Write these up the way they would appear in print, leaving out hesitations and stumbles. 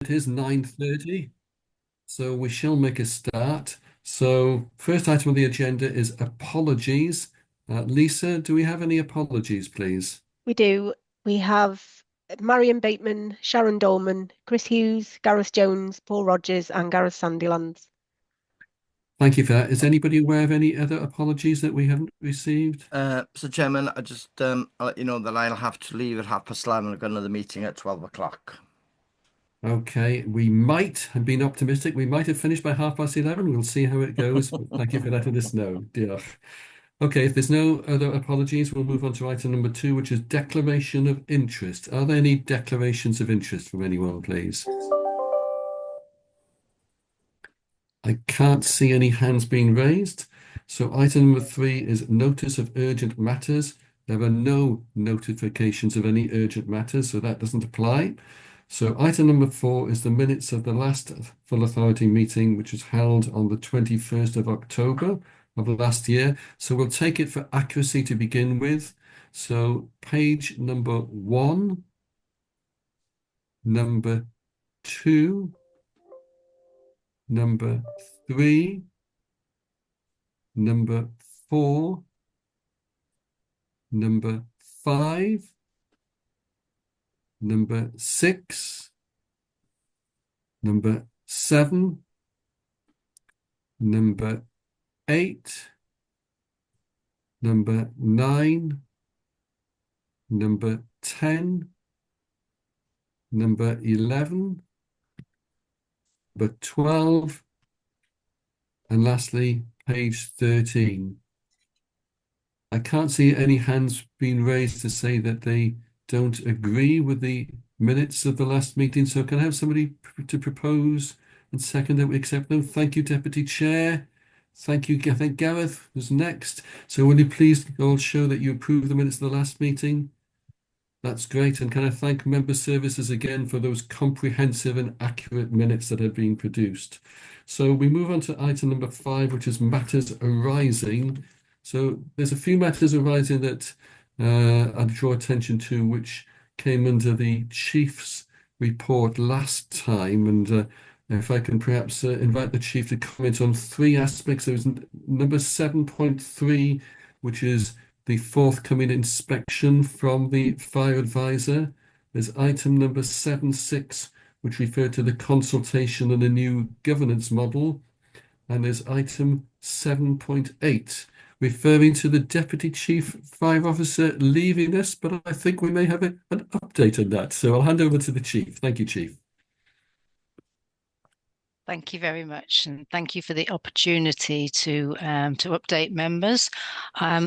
it is 9:30, so we shall make a start. So, first item on the agenda is apologies. Lisa, do we have any apologies, please? We do. We have Marion Bateman, Sharon Dolman, Chris Hughes, Gareth Jones, Paul Rogers, and Gareth Sandilands. Thank you for that. Is anybody aware of any other apologies that we haven't received? So Chairman, I'll let you know that I'll have to leave at 11:30. I've got another meeting at 12 o'clock. Okay, we might have been optimistic. We might have finished by 11:30. We'll see how it goes. Thank you for letting us know. Dear. Okay, if there's no other apologies, we'll move on to item number 2, which is declaration of interest. Are there any declarations of interest from anyone, please? I can't see any hands being raised. So item number 3 is notice of urgent matters. There are no notifications of any urgent matters, so that doesn't apply. So item number 4 is the minutes of the last full authority meeting, which was held on the 21st of October of last year. So we'll take it for accuracy to begin with. So page number 1, number 2, number 3, number 4, number 5, number 6, number 7, number 8, number 9, number 10, number 11, number 12, and lastly, page 13. I can't see any hands being raised to say that they don't agree with the minutes of the last meeting. So can I have somebody to propose and second that we accept them? Thank you, Deputy Chair. Thank you. I think Gareth was next. So will you please all show that you approve the minutes of the last meeting? That's great. And can I thank member services again for those comprehensive and accurate minutes that have been produced. So we move on to item number 5, which is matters arising. So there's a few matters arising that I'd draw attention to, which came under the Chief's report last time. And if I can perhaps invite the Chief to comment on 3 aspects. There was number 7.3, which is the forthcoming inspection from the fire advisor. There's item number 7.6, which referred to the consultation and the new governance model. And there's item 7.8, referring to the Deputy Chief Fire Officer leaving us, but I think we may have an update on that. So I'll hand over to the Chief. Thank you, Chief. Thank you very much, and thank you for the opportunity to update members.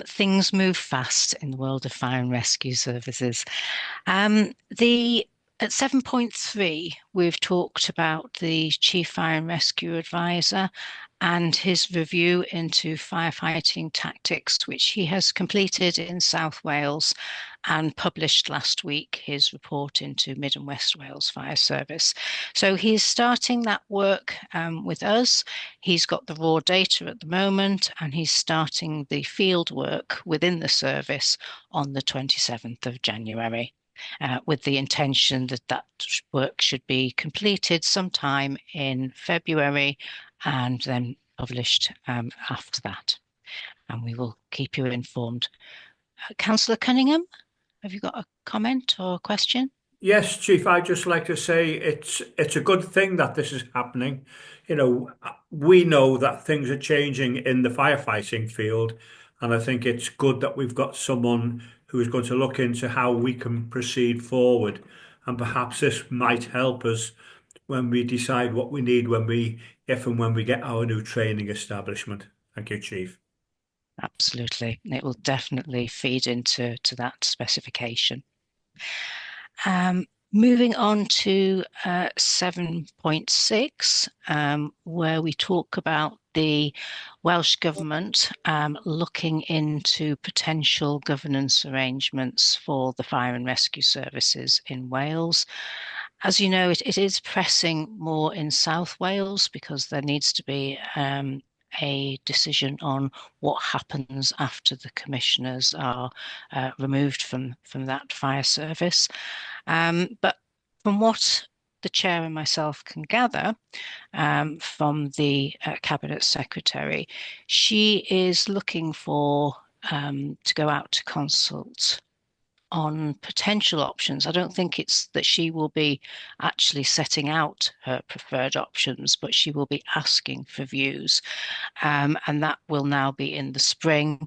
Things move fast in the world of fire and rescue services. At 7.3, we've talked about the Chief Fire and Rescue Advisor and his review into firefighting tactics, which he has completed in South Wales and published last week his report into Mid and West Wales Fire Service. So he's starting that work with us. He's got the raw data at the moment, and he's starting the field work within the service on the 27th of January. With the intention that that work should be completed sometime in February and then published after that. And we will keep you informed. Councillor Cunningham, have you got a comment or a question? Yes, Chief, I'd just like to say it's a good thing that this is happening. You know, we know that things are changing in the firefighting field, and I think it's good that we've got someone who is going to look into how we can proceed forward. And perhaps this might help us when we decide what we need if and when we get our new training establishment. Thank you, Chief. Absolutely. It will definitely feed into that specification. Moving on to 7.6, where we talk about the Welsh Government looking into potential governance arrangements for the fire and rescue services in Wales. As you know, it is pressing more in South Wales because there needs to be a decision on what happens after the commissioners are removed from that fire service. But from what the chair and myself can gather from the cabinet secretary, she is looking for to go out to consult on potential options. I don't think it's that she will be actually setting out her preferred options, but she will be asking for views. And that will now be in the spring.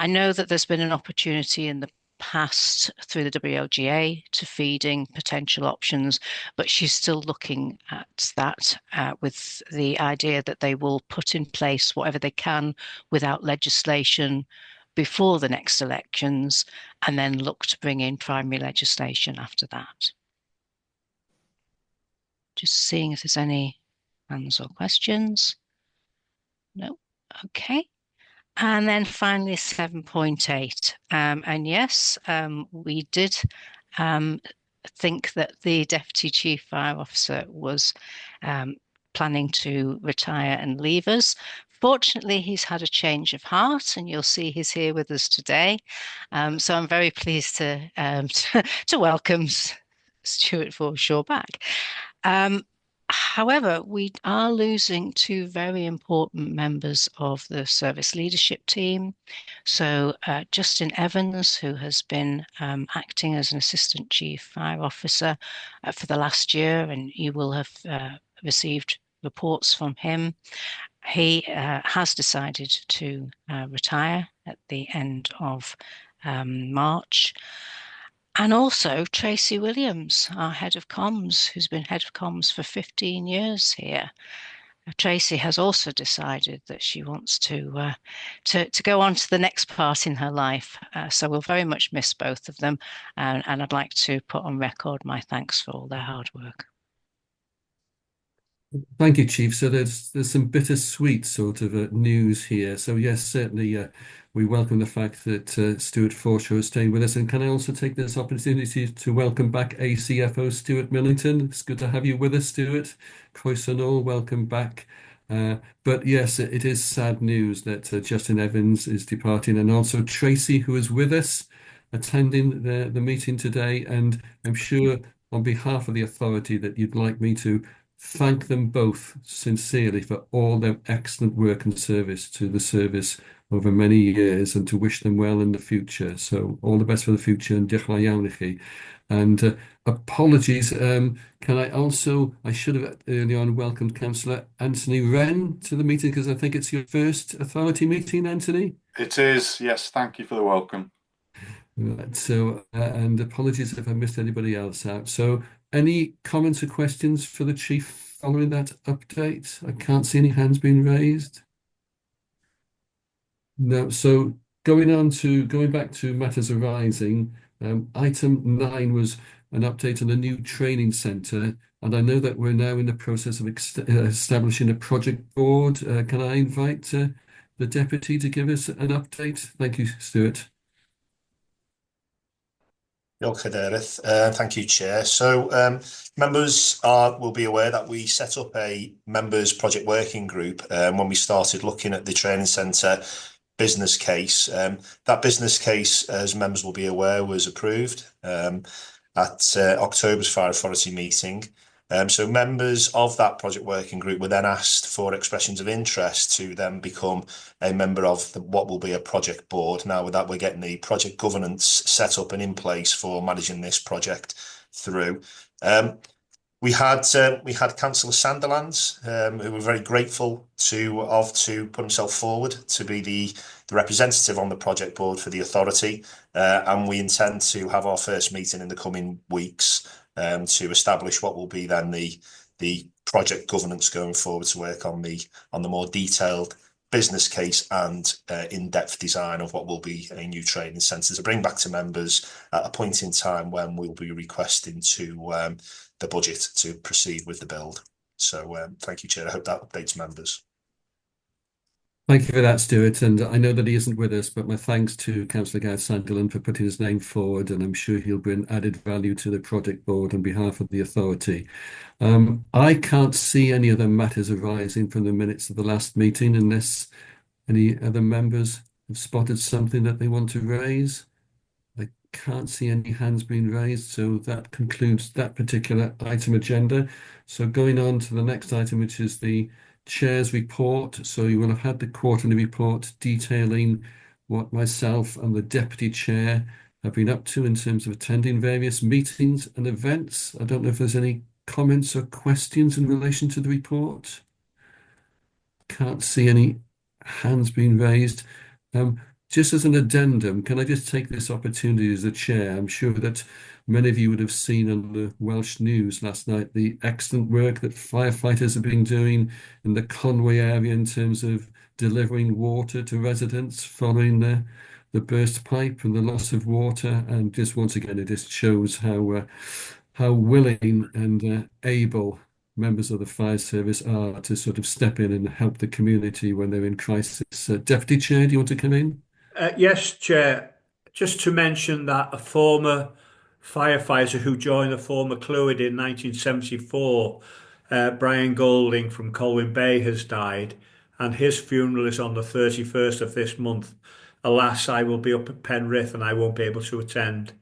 I know that there's been an opportunity in the past through the WLGA to feeding potential options, but she's still looking at that with the idea that they will put in place whatever they can without legislation before the next elections, and then look to bring in primary legislation after that. Just seeing if there's any hands or questions. No. Okay. And then finally 7.8. And yes, we did think that the Deputy Chief Fire Officer was planning to retire and leave us. Fortunately, he's had a change of heart, and you'll see he's here with us today. So I'm very pleased to welcome Stuart Forshaw back. However, we are losing two very important members of the service leadership team. So Justin Evans, who has been acting as an Assistant Chief Fire Officer for the last year, and you will have received reports from him. He has decided to retire at the end of March. And also Tracy Williams, our head of comms, who's been head of comms for 15 years here. Tracy has also decided that she wants to go on to the next part in her life. So we'll very much miss both of them. And I'd like to put on record my thanks for all their hard work. Thank you, Chief. So there's some bittersweet sort of news here. So yes, certainly we welcome the fact that Stuart Forshaw is staying with us. And can I also take this opportunity to welcome back ACFO Stuart Millington? It's good to have you with us, Stuart. Croeso nôl, welcome back. But yes, it is sad news that Justin Evans is departing, and also Tracy, who is with us, attending the meeting today. And I'm sure on behalf of the authority that you'd like me to thank them both sincerely for all their excellent work and service to the service over many years, and to wish them well in the future. So all the best for the future, and diolch yn fawr iawn I chi. And apologies, I should have early on welcomed Councillor Anthony Wren to the meeting, because I think it's your first authority meeting, Anthony? It is, yes, thank you for the welcome. Right, so, and apologies if I missed anybody else out. So any comments or questions for the Chief following that update? I can't see any hands being raised. No, so going back to matters arising, item 9 was an update on the new training centre, and I know that we're now in the process of establishing a project board. Can I invite the Deputy to give us an update? Thank you, Stuart. Thank you, Chair. So members will be aware that we set up a members project working group when we started looking at the training centre business case. That business case, as members will be aware, was approved at October's Fire Authority meeting. So members of that project working group were then asked for expressions of interest to then become a member of what will be a project board. Now, with that, we're getting the project governance set up and in place for managing this project through. We had Councillor Sanderlands, who we're very grateful to put himself forward to be the representative on the project board for the authority, and we intend to have our first meeting in the coming weeks to establish what will be then the project governance going forward, to work on the more detailed business case and in-depth design of what will be a new training centre to bring back to members at a point in time when we'll be requesting to the budget to proceed with the build. So thank you, Chair. I hope that updates members. Thank you for that, Stuart. And I know that he isn't with us, but my thanks to Councillor Gareth Sunderland for putting his name forward, and I'm sure he'll bring added value to the project board on behalf of the authority. I can't see any other matters arising from the minutes of the last meeting, unless any other members have spotted something that they want to raise. Can't see any hands being raised, so that concludes that particular item agenda. So going on to the next item, which is the chair's report. So you will have had the quarterly report detailing what myself and the deputy chair have been up to in terms of attending various meetings and events. I don't know if there's any comments or questions in relation to the report. Can't see any hands being raised. Just as an addendum, can I just take this opportunity as a chair? I'm sure that many of you would have seen on the Welsh news last night the excellent work that firefighters have been doing in the Conway area in terms of delivering water to residents following the burst pipe and the loss of water. And just once again, it just shows how willing and able members of the fire service are to sort of step in and help the community when they're in crisis. Deputy Chair, do you want to come in? Yes, Chair. Just to mention that a former firefighter who joined the former Clwyd in 1974, Brian Golding from Colwyn Bay, has died, and his funeral is on the 31st of this month. Alas, I will be up at Penrith and I won't be able to attend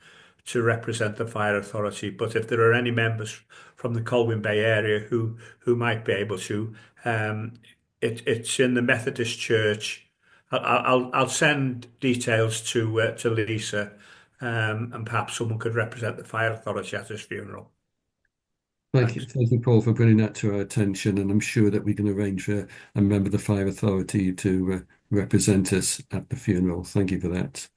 to represent the fire authority. But if there are any members from the Colwyn Bay area who might be able to, it's in the Methodist Church. I'll send details to Lisa, and perhaps someone could represent the fire authority at his funeral. Thank you, Paul, for bringing that to our attention, and I'm sure that we can arrange for a member of the fire authority to represent us at the funeral. Thank you for that.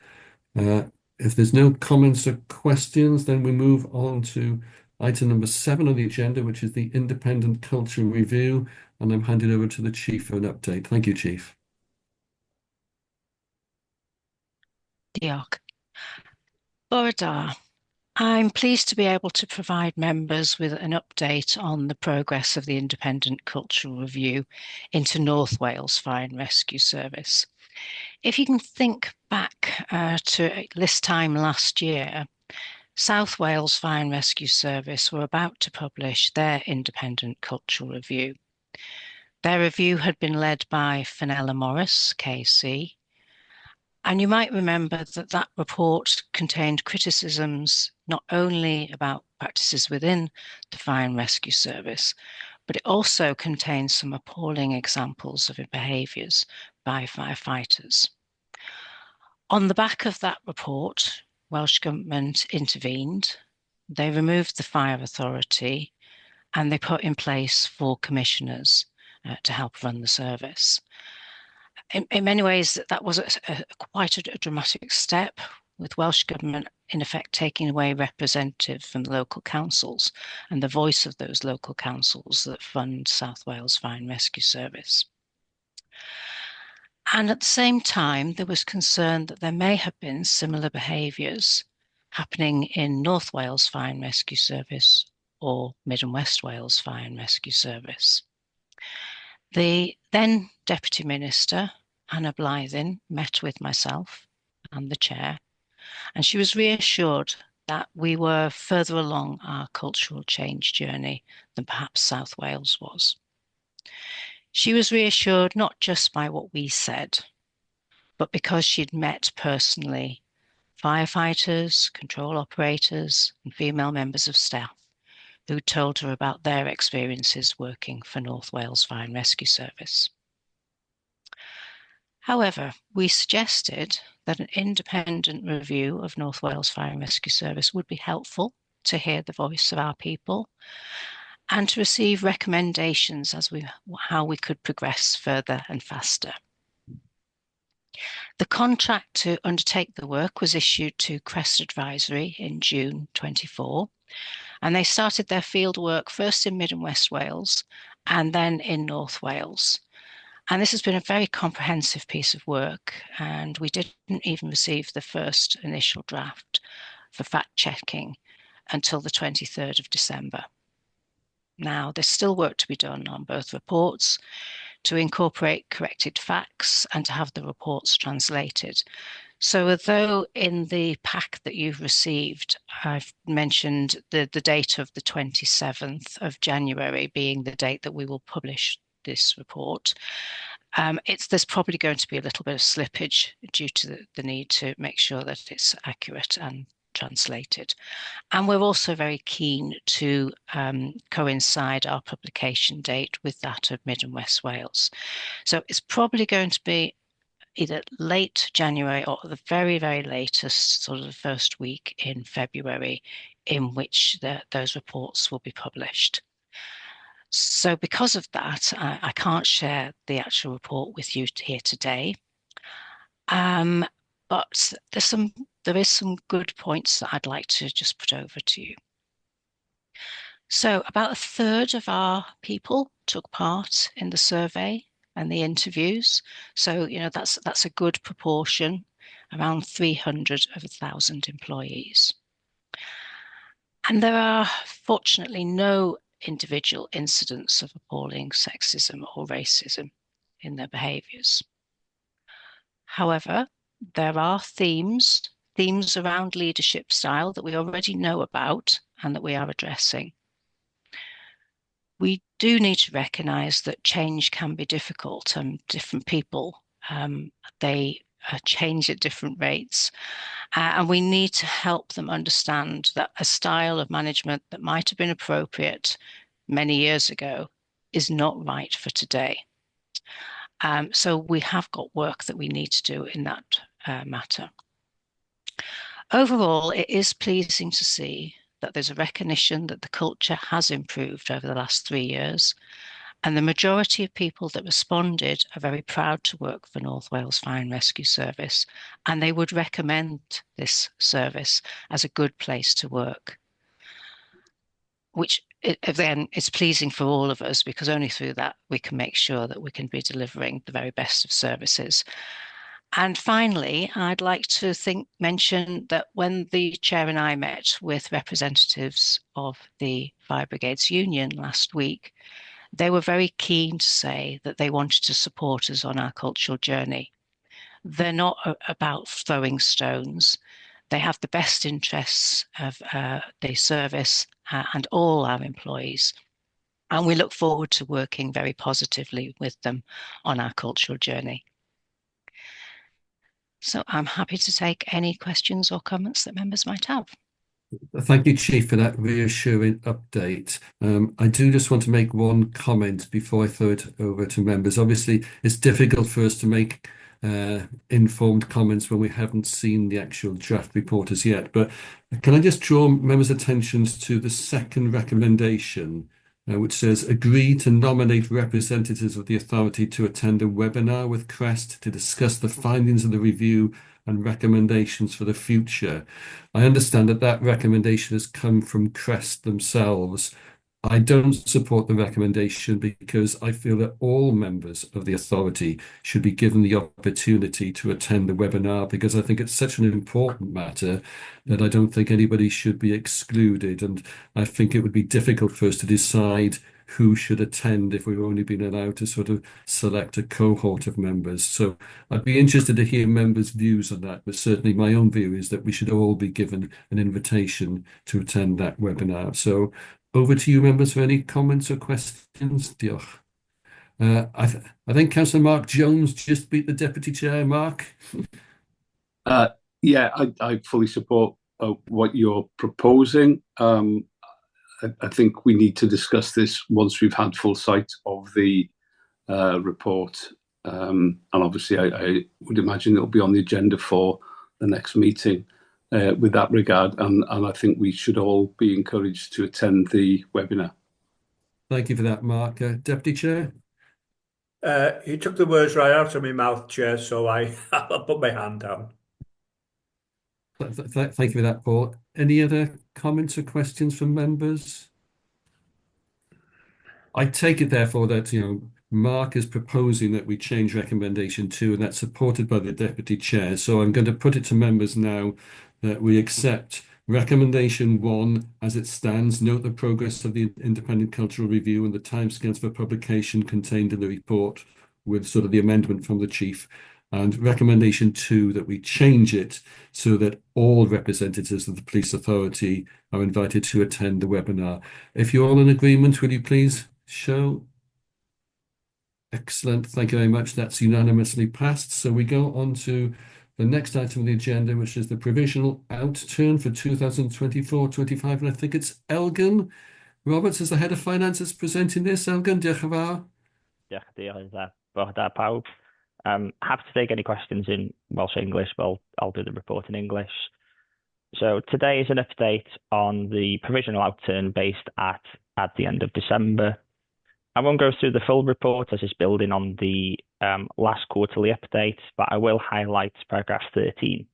If there's no comments or questions, then we move on to item number 7 on the agenda, which is the Independent Culture Review, and I'm handing over to the Chief for an update. Thank you, Chief. Diolch. Bore da. I'm pleased to be able to provide members with an update on the progress of the Independent Cultural Review into North Wales Fire and Rescue Service. If you can think back to this time last year, South Wales Fire and Rescue Service were about to publish their Independent Cultural Review. Their review had been led by Fenella Morris, KC, and you might remember that that report contained criticisms not only about practices within the Fire and Rescue Service, but it also contains some appalling examples of behaviours by firefighters. On the back of that report, Welsh Government intervened. They removed the fire authority and they put in place 4 commissioners to help run the service. In many ways, that was quite a dramatic step, with Welsh Government in effect taking away representatives from the local councils and the voice of those local councils that fund South Wales Fire and Rescue Service. And at the same time, there was concern that there may have been similar behaviours happening in North Wales Fire and Rescue Service or Mid and West Wales Fire and Rescue Service. The then Deputy Minister, Anna Blythin, met with myself and the Chair, and she was reassured that we were further along our cultural change journey than perhaps South Wales was. She was reassured not just by what we said, but because she'd met personally firefighters, control operators, and female members of staff who told her about their experiences working for North Wales Fire and Rescue Service. However, we suggested that an independent review of North Wales Fire and Rescue Service would be helpful to hear the voice of our people and to receive recommendations as how we could progress further and faster. The contract to undertake the work was issued to Crest Advisory in June 24, and they started their field work first in Mid and West Wales and then in North Wales. And this has been a very comprehensive piece of work, and we didn't even receive the first initial draft for fact checking until the 23rd of December. Now, there's still work to be done on both reports to incorporate corrected facts and to have the reports translated. So although in the pack that you've received, I've mentioned the date of the 27th of January being the date that we will publish this report, there's probably going to be a little bit of slippage due to the need to make sure that it's accurate and translated. And we're also very keen to coincide our publication date with that of Mid and West Wales. So it's probably going to be either late January or the very, very latest, sort of the first week in February, in which those reports will be published. So because of that, I can't share the actual report with you here today. But there is some good points that I'd like to just put over to you. So about a third of our people took part in the survey and the interviews. So, that's a good proportion, around 300 of 1,000 employees. And there are fortunately no individual incidents of appalling sexism or racism in their behaviours. However, there are themes around leadership style that we already know about and that we are addressing. We do need to recognise that change can be difficult, and different people, they change at different rates. And we need to help them understand that a style of management that might have been appropriate many years ago is not right for today. So we have got work that we need to do in that matter. Overall, it is pleasing to see that there's a recognition that the culture has improved over the last 3 years, and the majority of people that responded are very proud to work for North Wales Fire and Rescue Service, and they would recommend this service as a good place to work, which then is pleasing for all of us, because only through that we can make sure that we can be delivering the very best of services. And finally, I'd like to mention that when the chair and I met with representatives of the Fire Brigades Union last week, they were very keen to say that they wanted to support us on our cultural journey. They're not about throwing stones. They have the best interests of the service and all our employees. And we look forward to working very positively with them on our cultural journey. So I'm happy to take any questions or comments that members might have. Thank you, Chief, for that reassuring update. I do just want to make one comment before I throw it over to members. Obviously, it's difficult for us to make informed comments when we haven't seen the actual draft report as yet. But can I just draw members' attentions to the second recommendation, which says, agree to nominate representatives of the authority to attend a webinar with CREST to discuss the findings of the review and recommendations for the future. I understand that that recommendation has come from CREST themselves. I don't support the recommendation because I feel that all members of the authority should be given the opportunity to attend the webinar, because I think it's such an important matter that I don't think anybody should be excluded. And I think it would be difficult for us to decide who should attend if we've only been allowed to sort of select a cohort of members. So I'd be interested to hear members' views on that, but certainly my own view is that we should all be given an invitation to attend that webinar. So over to you, members, for any comments or questions. Diolch. I think Councillor Mark Jones just beat the Deputy Chair. Mark? Yeah, I fully support what you're proposing. I think we need to discuss this once we've had full sight of the report. And obviously, I would imagine it'll be on the agenda for the next meeting. With that regard, and I think we should all be encouraged to attend the webinar. Thank you for that, Mark. Deputy Chair? You took the words right out of my mouth, Chair, so I'll put my hand down. Thank you for that, Paul. Any other comments or questions from members? I take it, therefore, that Mark is proposing that we change recommendation 2, and that's supported by the Deputy Chair. So I'm going to put it to members now that we accept recommendation 1 as it stands. Note the progress of the independent cultural review and the timescales for publication contained in the report, with sort of the amendment from the Chief. And recommendation 2, that we change it so that all representatives of the police authority are invited to attend the webinar. If you're all in agreement, will you please show? Excellent. Thank you very much. That's unanimously passed. So we go on to the next item on the agenda, which is the provisional outturn for 2024-25, and I think it's Elgin Roberts as the head of finances presenting this. Elgin, diolch yn fawr. Diolch yn fawr pawb. Happy to take any questions in Welsh or English, but I'll do the report in English. So today is an update on the provisional outturn based at the end of December. I won't go through the full report as it's building on the last quarterly update, but I will highlight paragraph 13.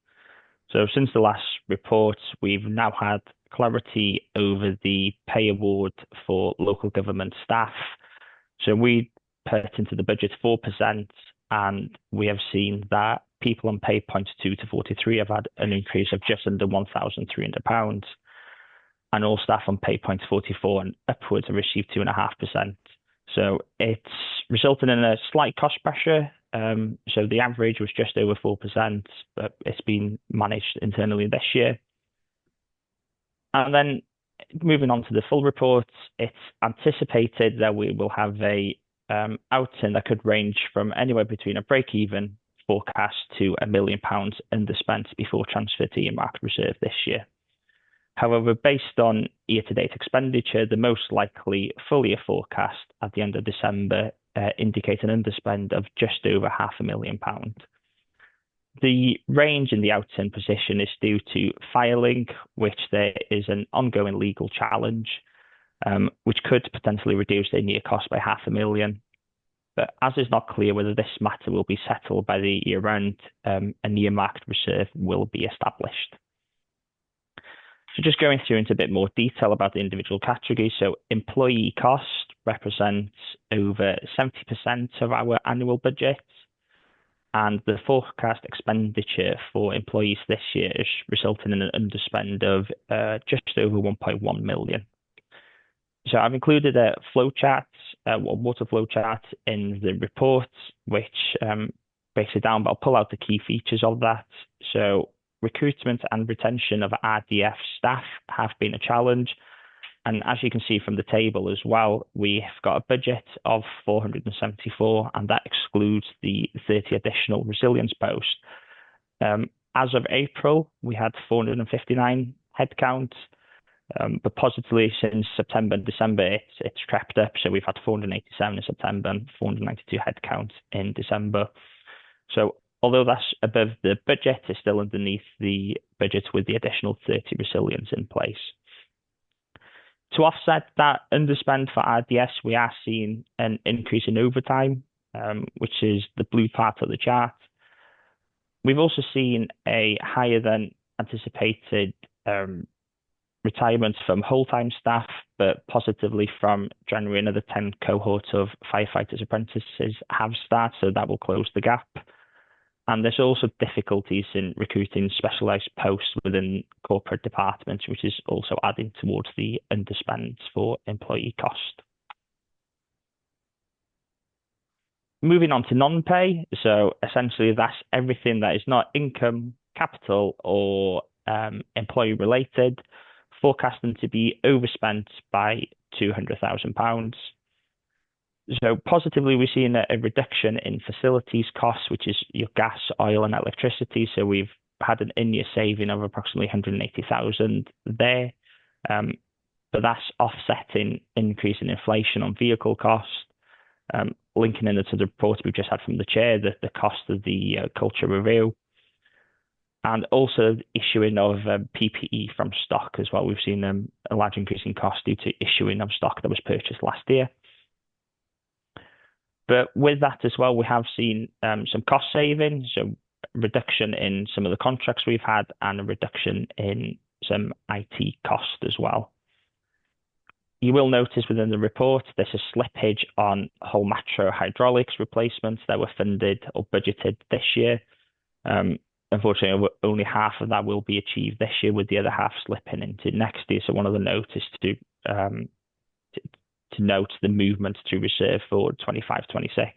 So since the last report, we've now had clarity over the pay award for local government staff. So we put into the budget 4%, and we have seen that people on pay points 2 to 43 have had an increase of just under £1,300, and all staff on pay points 44 and upwards have received 2.5%. So it's resulted in a slight cost pressure. So the average was just over 4%, but it's been managed internally this year. And then moving on to the full report, it's anticipated that we will have a outturn that could range from anywhere between a break-even forecast to £1 million underspent before transfer to earmarked reserve this year. However, based on year-to-date expenditure, the most likely full-year forecast at the end of December indicates an underspend of just over £500,000. The range in the outturn position is due to filing, which there is an ongoing legal challenge, which could potentially reduce the in-year cost by £500,000. But as it's not clear whether this matter will be settled by the year end, an earmarked reserve will be established. So just going through into a bit more detail about the individual categories. So employee cost represents over 70% of our annual budget, and the forecast expenditure for employees this year is resulting in an underspend of just over 1.1 million. So I've included a flowchart, water flowchart in the report, which breaks it down, but I'll pull out the key features of that. So recruitment and retention of RDF staff have been a challenge. And as you can see from the table as well, we've got a budget of 474, and that excludes the 30 additional resilience posts. As of April, we had 459 headcount, but positively since September and December, it's crept up. So we've had 487 in September and 492 headcount in December. So although that's above the budget, it's still underneath the budget with the additional 30 resilience in place. To offset that underspend for RDS, we are seeing an increase in overtime, which is the blue part of the chart. We've also seen a higher than anticipated retirements from whole-time staff, but positively from January, another 10 cohorts of firefighters apprentices have started, so that will close the gap. And there's also difficulties in recruiting specialised posts within corporate departments, which is also adding towards the underspend for employee cost. Moving on to non-pay, so essentially that's everything that is not income, capital or employee related, forecasting to be overspent by £200,000. So positively, we've seen a reduction in facilities costs, which is your gas, oil and electricity. So we've had an in-year saving of approximately 180,000 there. But that's offsetting increase in inflation on vehicle costs. Linking in to the report we've just had from the chair, the cost of the culture review. And also issuing of PPE from stock as well. We've seen a large increase in cost due to issuing of stock that was purchased last year. But with that as well, we have seen some cost savings, so reduction in some of the contracts we've had and a reduction in some IT cost as well. You will notice within the report, there's a slippage on whole metro hydraulics replacements that were funded or budgeted this year. Unfortunately, only half of that will be achieved this year, with the other half slipping into next year. So one of the notes is to note the movement to reserve for 25-26.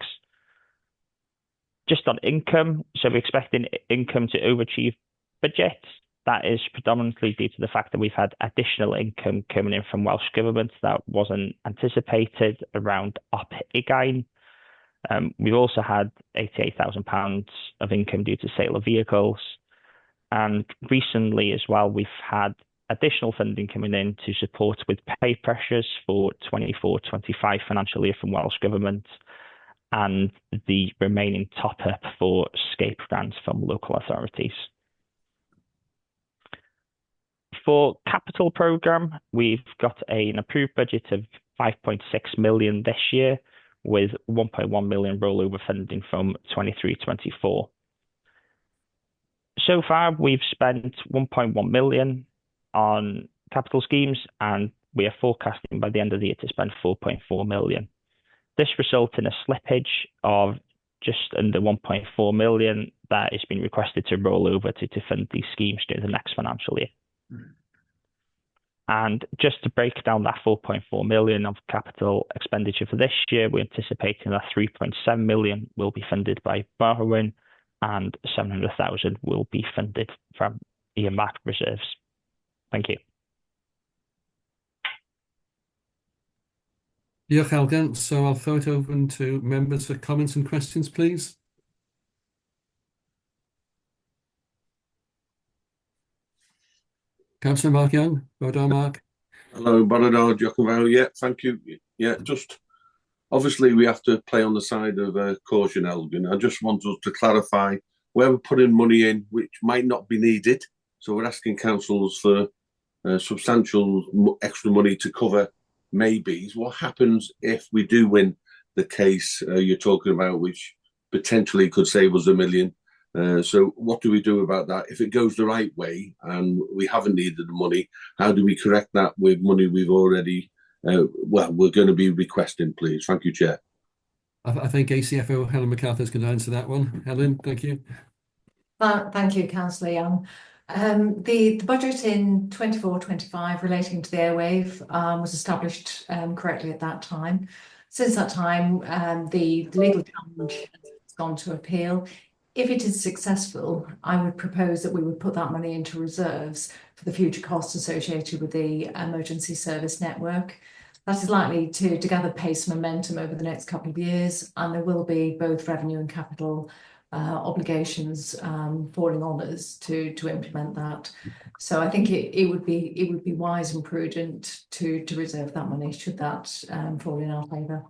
Just on income, so we're expecting income to overachieve budget. That is predominantly due to the fact that we've had additional income coming in from Welsh Government that wasn't anticipated around Op Ugain. We've also had £88,000 of income due to sale of vehicles. And recently as well, we've had additional funding coming in to support with pay pressures for 24-25 financial year from Welsh Government, and the remaining top-up for SCAPE grants from local authorities. For capital programme, we've got an approved budget of 5.6 million this year, with 1.1 million rollover funding from 23-24. So far, we've spent 1.1 million on capital schemes, and we are forecasting by the end of the year to spend 4.4 million. This results in a slippage of just under 1.4 million that is being requested to roll over to fund these schemes during the next financial year. And just to break down that 4.4 million of capital expenditure for this year, we're anticipating that 3.7 million will be funded by borrowing and 700,000 will be funded from earmarked reserves. Thank you. Diolch, Elgan. So I'll throw it open to members for comments and questions, please. Councillor Mark Young, Rodar Mark. Hello, Bonador, Giacomo. Yeah, thank you. Yeah, just obviously we have to play on the side of caution, Elgin. I just want us to clarify where we're putting money in which might not be needed. So we're asking councils for substantial extra money to cover maybes. What happens if we do win the case you're talking about, which potentially could save us £1 million? So what do we do about that? If it goes the right way and we haven't needed the money, how do we correct that with money we've already, we're going to be requesting, please? Thank you, Chair. I think ACFO Helen MacArthur is going to answer that one. Helen, thank you. Thank you, Councillor Young. The budget in 24-25 relating to the airwave was established correctly at that time. Since that time, the legal challenge has gone to appeal. If it is successful, I would propose that we would put that money into reserves for the future costs associated with the emergency service network. That is likely to gather pace and momentum over the next couple of years, and there will be both revenue and capital obligations falling on us to implement that. So I think it would be wise and prudent to reserve that money should that fall in our favour.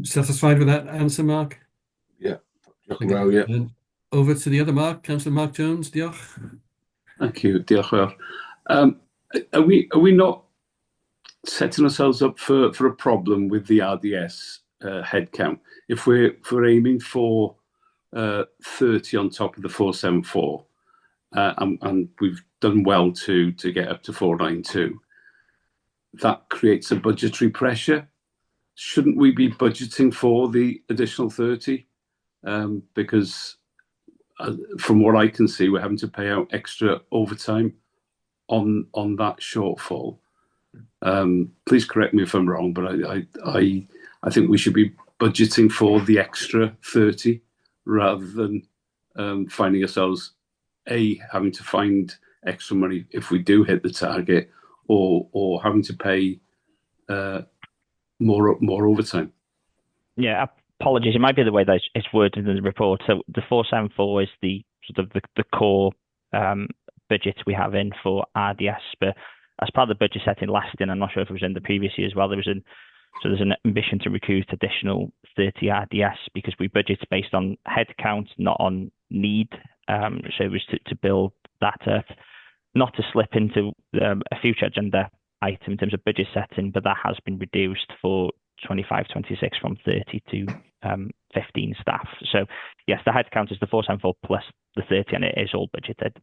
Satisfied with that answer, Mark? Yeah. Well, yeah. And over to the other Mark, Councillor Mark Jones. Diolch. Thank you. Diolch. Are we not setting ourselves up for a problem with the RDS headcount? If we're aiming for 30 on top of the 474, and we've done well to get up to 492, that creates a budgetary pressure. Shouldn't we be budgeting for the additional 30? Because from what I can see, we're having to pay out extra overtime on that shortfall. Please correct me if I'm wrong, but I think we should be budgeting for the extra 30 rather than finding ourselves having to find extra money if we do hit the target, or having to pay more overtime. Yeah, apologies. It might be the way that it's worded in the report. So the 474 is the sort of the core budget we have in for RDS, but as part of the budget setting last year, I'm not sure if it was in the previous year as well, there's an ambition to recruit additional 30 RDS because we budget based on head count, not on need. So it was to build that up, not to slip into a future agenda item in terms of budget setting, but that has been reduced for 25-26 from 30 to 15 staff. So yes, the head count is the 474 plus the 30, and it is all budgeted.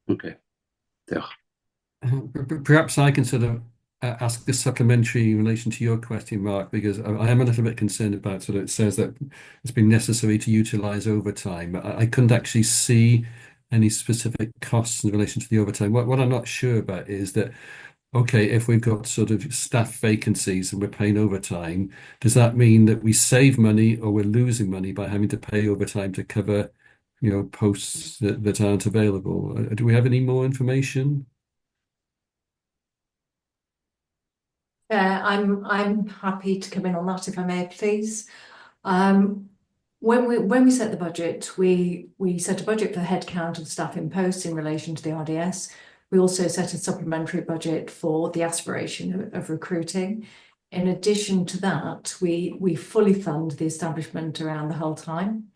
Okay. Yeah. Perhaps I can sort of ask a supplementary in relation to your question, Mark, because I am a little bit concerned about sort of it says that it's been necessary to utilise overtime. I couldn't actually see any specific costs in relation to the overtime. What I'm not sure about is that, okay, if we've got sort of staff vacancies and we're paying overtime, does that mean that we save money or we're losing money by having to pay overtime to cover, posts that aren't available? Do we have any more information? I'm happy to come in on that if I may, please. When we set the budget, we set a budget for the headcount of staff in post in relation to the RDS. We also set a supplementary budget for the aspiration of recruiting. In addition to that, we fully fund the establishment around the whole time.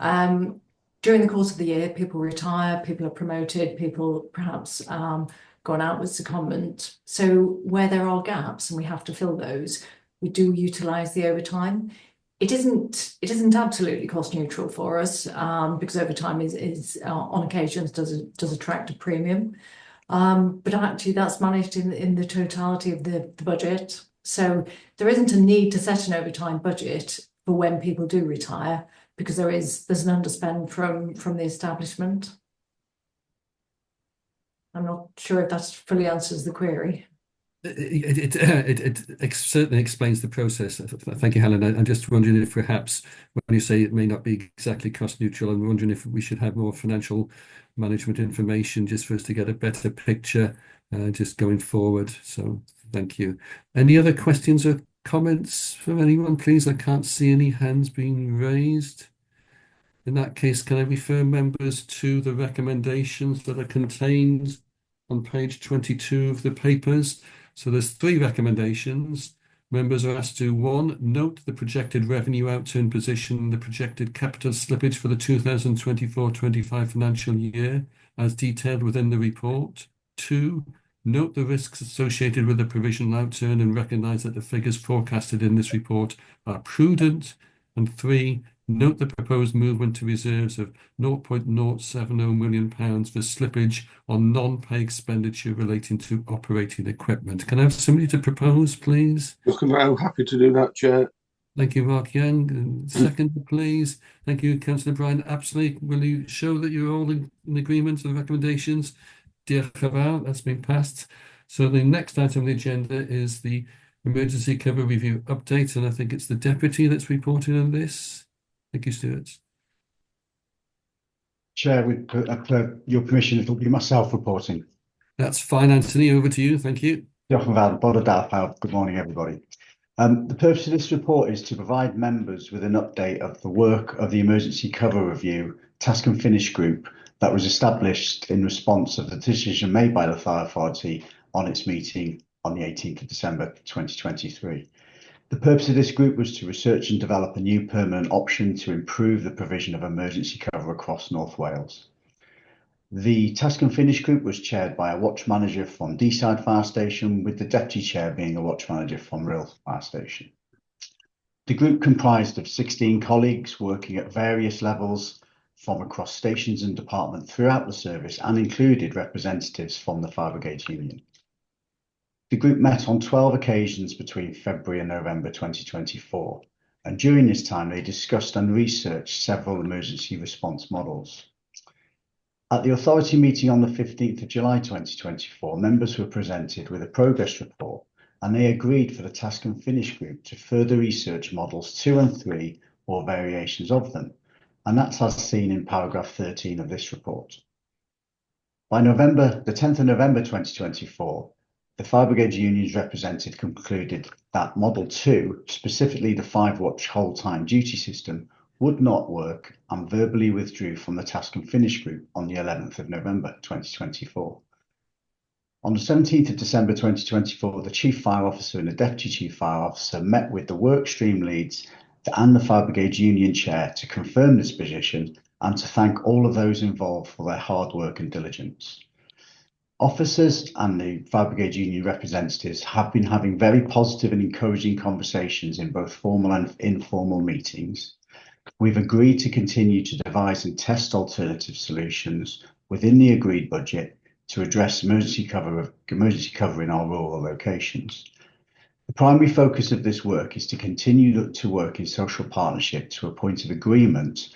During the course of the year, people retire, people are promoted, people perhaps gone out with secondment. So where there are gaps and we have to fill those, we do utilise the overtime. It isn't absolutely cost neutral for us because overtime is on occasions does attract a premium. But actually that's managed in the totality of the budget. So there isn't a need to set an overtime budget for when people do retire because there's an underspend from the establishment. I'm not sure if that fully answers the query. It certainly explains the process. Thank you, Helen. I'm just wondering if perhaps when you say it may not be exactly cost neutral, I'm wondering if we should have more financial management information just for us to get a better picture just going forward. So thank you. Any other questions or comments from anyone, please? I can't see any hands being raised. In that case, can I refer members to the recommendations that are contained on page 22 of the papers? So there's 3 recommendations. Members are asked to 1, note the projected revenue outturn position, the projected capital slippage for the 2024-25 financial year as detailed within the report. 2, note the risks associated with the provisional outturn and recognise that the figures forecasted in this report are prudent. And 3, note the proposed movement to reserves of £0.070 million for slippage on non-pay expenditure relating to operating equipment. Can I have somebody to propose, please? I'm happy to do that, Chair. Thank you, Mark Young. Second, please. Thank you, Councillor Brian Apsley. Will you show that you're all in agreement with the recommendations? Diolch yn fawr, that's been passed. So the next item on the agenda is the emergency cover review update, and I think it's the deputy that's reporting on this. Thank you, Stuart. Chair, with your permission, it'll be myself reporting. That's fine, Anthony. Over to you. Thank you. Diolch yn fawr. Bore da. Good morning, everybody. The purpose of this report is to provide members with an update of the work of the Emergency Cover Review Task and Finish Group that was established in response of the decision made by the Fire Authority on its meeting on the 18th of December 2023. The purpose of this group was to research and develop a new permanent option to improve the provision of emergency cover across North Wales. The Task and Finish group was chaired by a watch manager from Deeside Fire Station, with the deputy chair being a watch manager from Rhyl Fire Station. The group comprised of 16 colleagues working at various levels from across stations and departments throughout the service and included representatives from the Fire Brigade Union. The group met on 12 occasions between February and November 2024, and during this time they discussed and researched several emergency response models. At the authority meeting on the 15th of July 2024, members were presented with a progress report, and they agreed for the Task and Finish group to further research models 2 and 3 or variations of them, and that's as seen in paragraph 13 of this report. By the 10th of November 2024, the Fire Brigade Union's representative concluded that Model 2, specifically the 5-watch whole time duty system, would not work and verbally withdrew from the Task and Finish group on the 11th of November 2024. On the 17th of December 2024, the Chief Fire Officer and the Deputy Chief Fire Officer met with the workstream leads and the Fire Brigade Union Chair to confirm this position and to thank all of those involved for their hard work and diligence. Officers and the Fire Brigade Union representatives have been having very positive and encouraging conversations in both formal and informal meetings. We've agreed to continue to devise and test alternative solutions within the agreed budget to address emergency cover in our rural locations. The primary focus of this work is to continue to work in social partnership to a point of agreement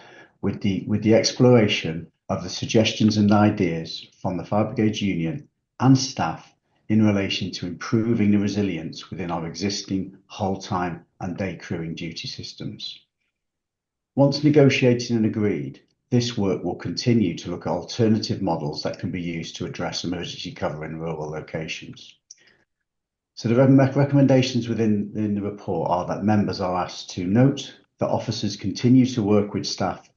with the exploration of the suggestions and ideas from the Fire Brigade Union and staff in relation to improving the resilience within our existing whole-time and day crewing duty systems. Once negotiated and agreed, this work will continue to look at alternative models that can be used to address emergency cover in rural locations. So the recommendations within the report are that members are asked to note that officers continued to work with staff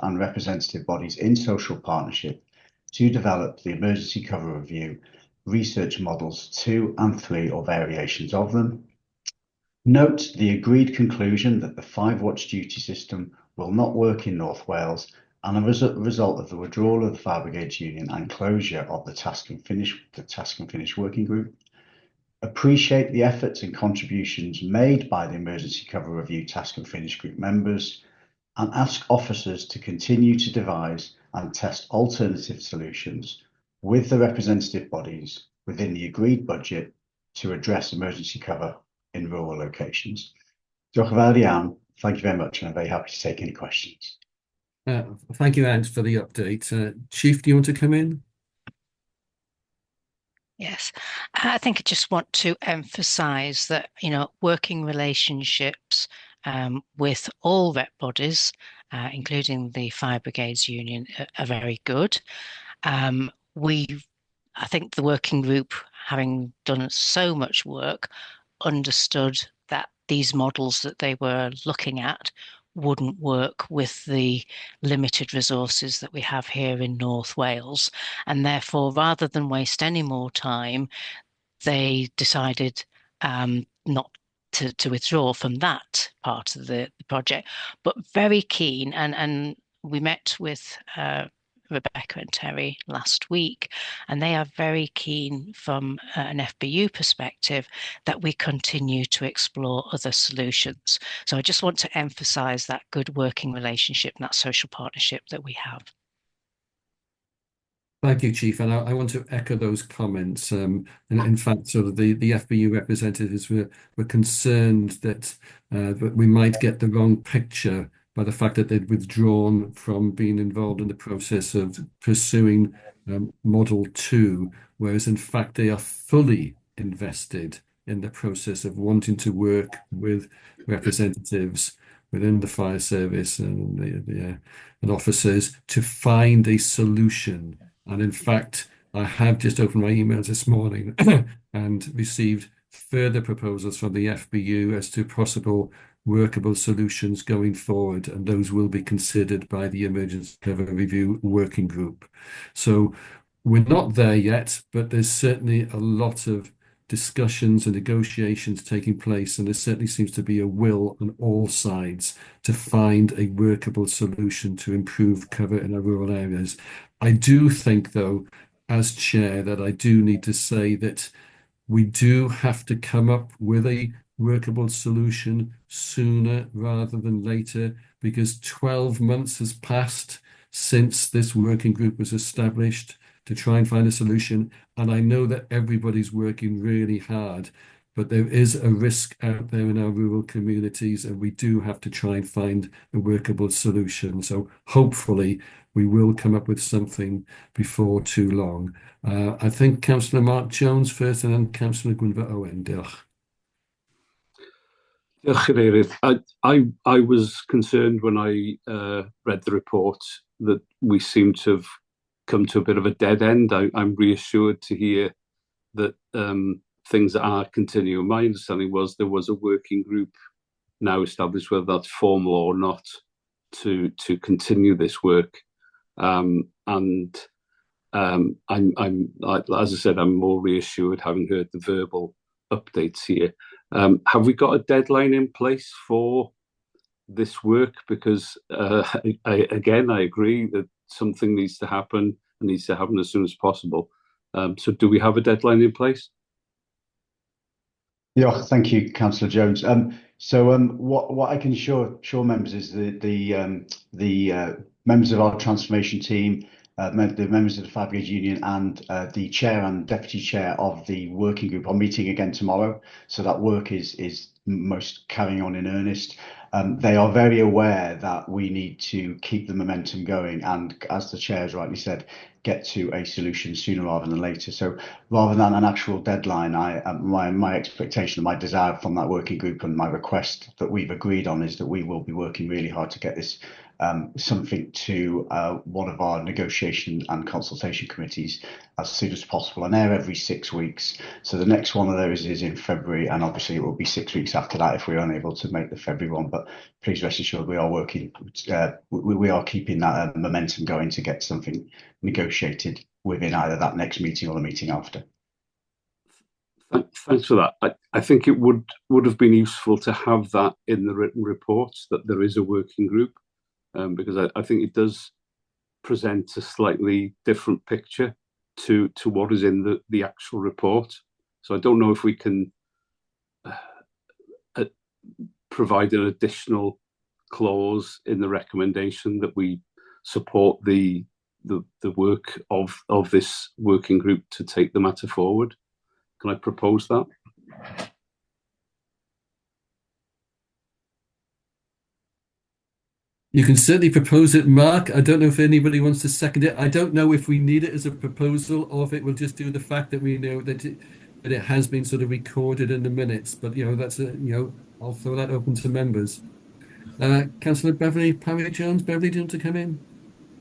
and representative bodies in social partnership to develop the emergency cover review, research models 2 and 3 or variations of them. Note the agreed conclusion that the 5-watch duty system will not work in North Wales, and as a result of the withdrawal of the Fire Brigades Union and closure of the Task and Finish working group. Appreciate the efforts and contributions made by the Emergency Cover Review Task and Finish group members, and ask officers to continue to devise and test alternative solutions with the representative bodies within the agreed budget to address emergency cover in rural locations. Diolch yn fawr iawn. Thank you very much, and I'm very happy to take any questions. Thank you, Ant, for the update. Chief, do you want to come in? Yes, I think I just want to emphasise that, working relationships with all rep bodies, including the Fire Brigades Union, are very good. I think the working group, having done so much work, understood that these models that they were looking at wouldn't work with the limited resources that we have here in North Wales. And therefore, rather than waste any more time, they decided not to withdraw from that part of the project, but very keen. And we met with Rebecca and Terry last week, and they are very keen from an FBU perspective that we continue to explore other solutions. So I just want to emphasise that good working relationship and that social partnership that we have. Thank you, Chief. And I want to echo those comments. And in fact, sort of the FBU representatives were concerned that we might get the wrong picture by the fact that they'd withdrawn from being involved in the process of pursuing Model 2, whereas in fact they are fully invested in the process of wanting to work with representatives within the fire service and officers to find a solution. And in fact, I have just opened my emails this morning and received further proposals from the FBU as to possible workable solutions going forward, and those will be considered by the Emergency Cover Review Working Group. So we're not there yet, but there's certainly a lot of discussions and negotiations taking place, and there certainly seems to be a will on all sides to find a workable solution to improve cover in our rural areas. I do think, though, as chair, that I do need to say that we do have to come up with a workable solution sooner rather than later, because 12 months has passed since this working group was established to try and find a solution. And I know that everybody's working really hard, but there is a risk out there in our rural communities, and we do have to try and find a workable solution. So hopefully we will come up with something before too long. I think Councillor Mark Jones first, and then Councillor Gwynfor Owen. Diolch. I was concerned when I read the report that we seem to have come to a bit of a dead end. I'm reassured to hear that things are continuing. My understanding was there was a working group now established, whether that's formal or not, to continue this work. I'm as I said, I'm more reassured having heard the verbal updates here. Have we got a deadline in place for this work? Because I agree that something needs to happen and needs to happen as soon as possible. So do we have a deadline in place? Yeah, thank you, Councillor Jones. What I can assure members is the members of our transformation team, the members of the Fire Brigades Union, and the chair and deputy chair of the working group are meeting again tomorrow. So that work is most carrying on in earnest. They are very aware that we need to keep the momentum going, and as the chair has rightly said, get to a solution sooner rather than later. So rather than an actual deadline, my expectation, my desire from that working group, and my request that we've agreed on is that we will be working really hard to get this something to one of our negotiation and consultation committees as soon as possible. And they're every 6 weeks. So the next one of those is in February, and obviously it will be 6 weeks after that if we're unable to make the February one. But please rest assured we are working, we are keeping that momentum going to get something negotiated within either that next meeting or the meeting after. Thanks for that. I think it would have been useful to have that in the written report, that there is a working group, because I think it does present a slightly different picture to what is in the actual report. So I don't know if we can provide an additional clause in the recommendation that we support the work of this working group to take the matter forward. Can I propose that? You can certainly propose it, Mark. I don't know if anybody wants to second it. I don't know if we need it as a proposal or if it will just do the fact that we know that it has been sort of recorded in the minutes. But that's I'll throw that open to members. Councillor Beverly Parry-Jones. Beverly, do you want to come in?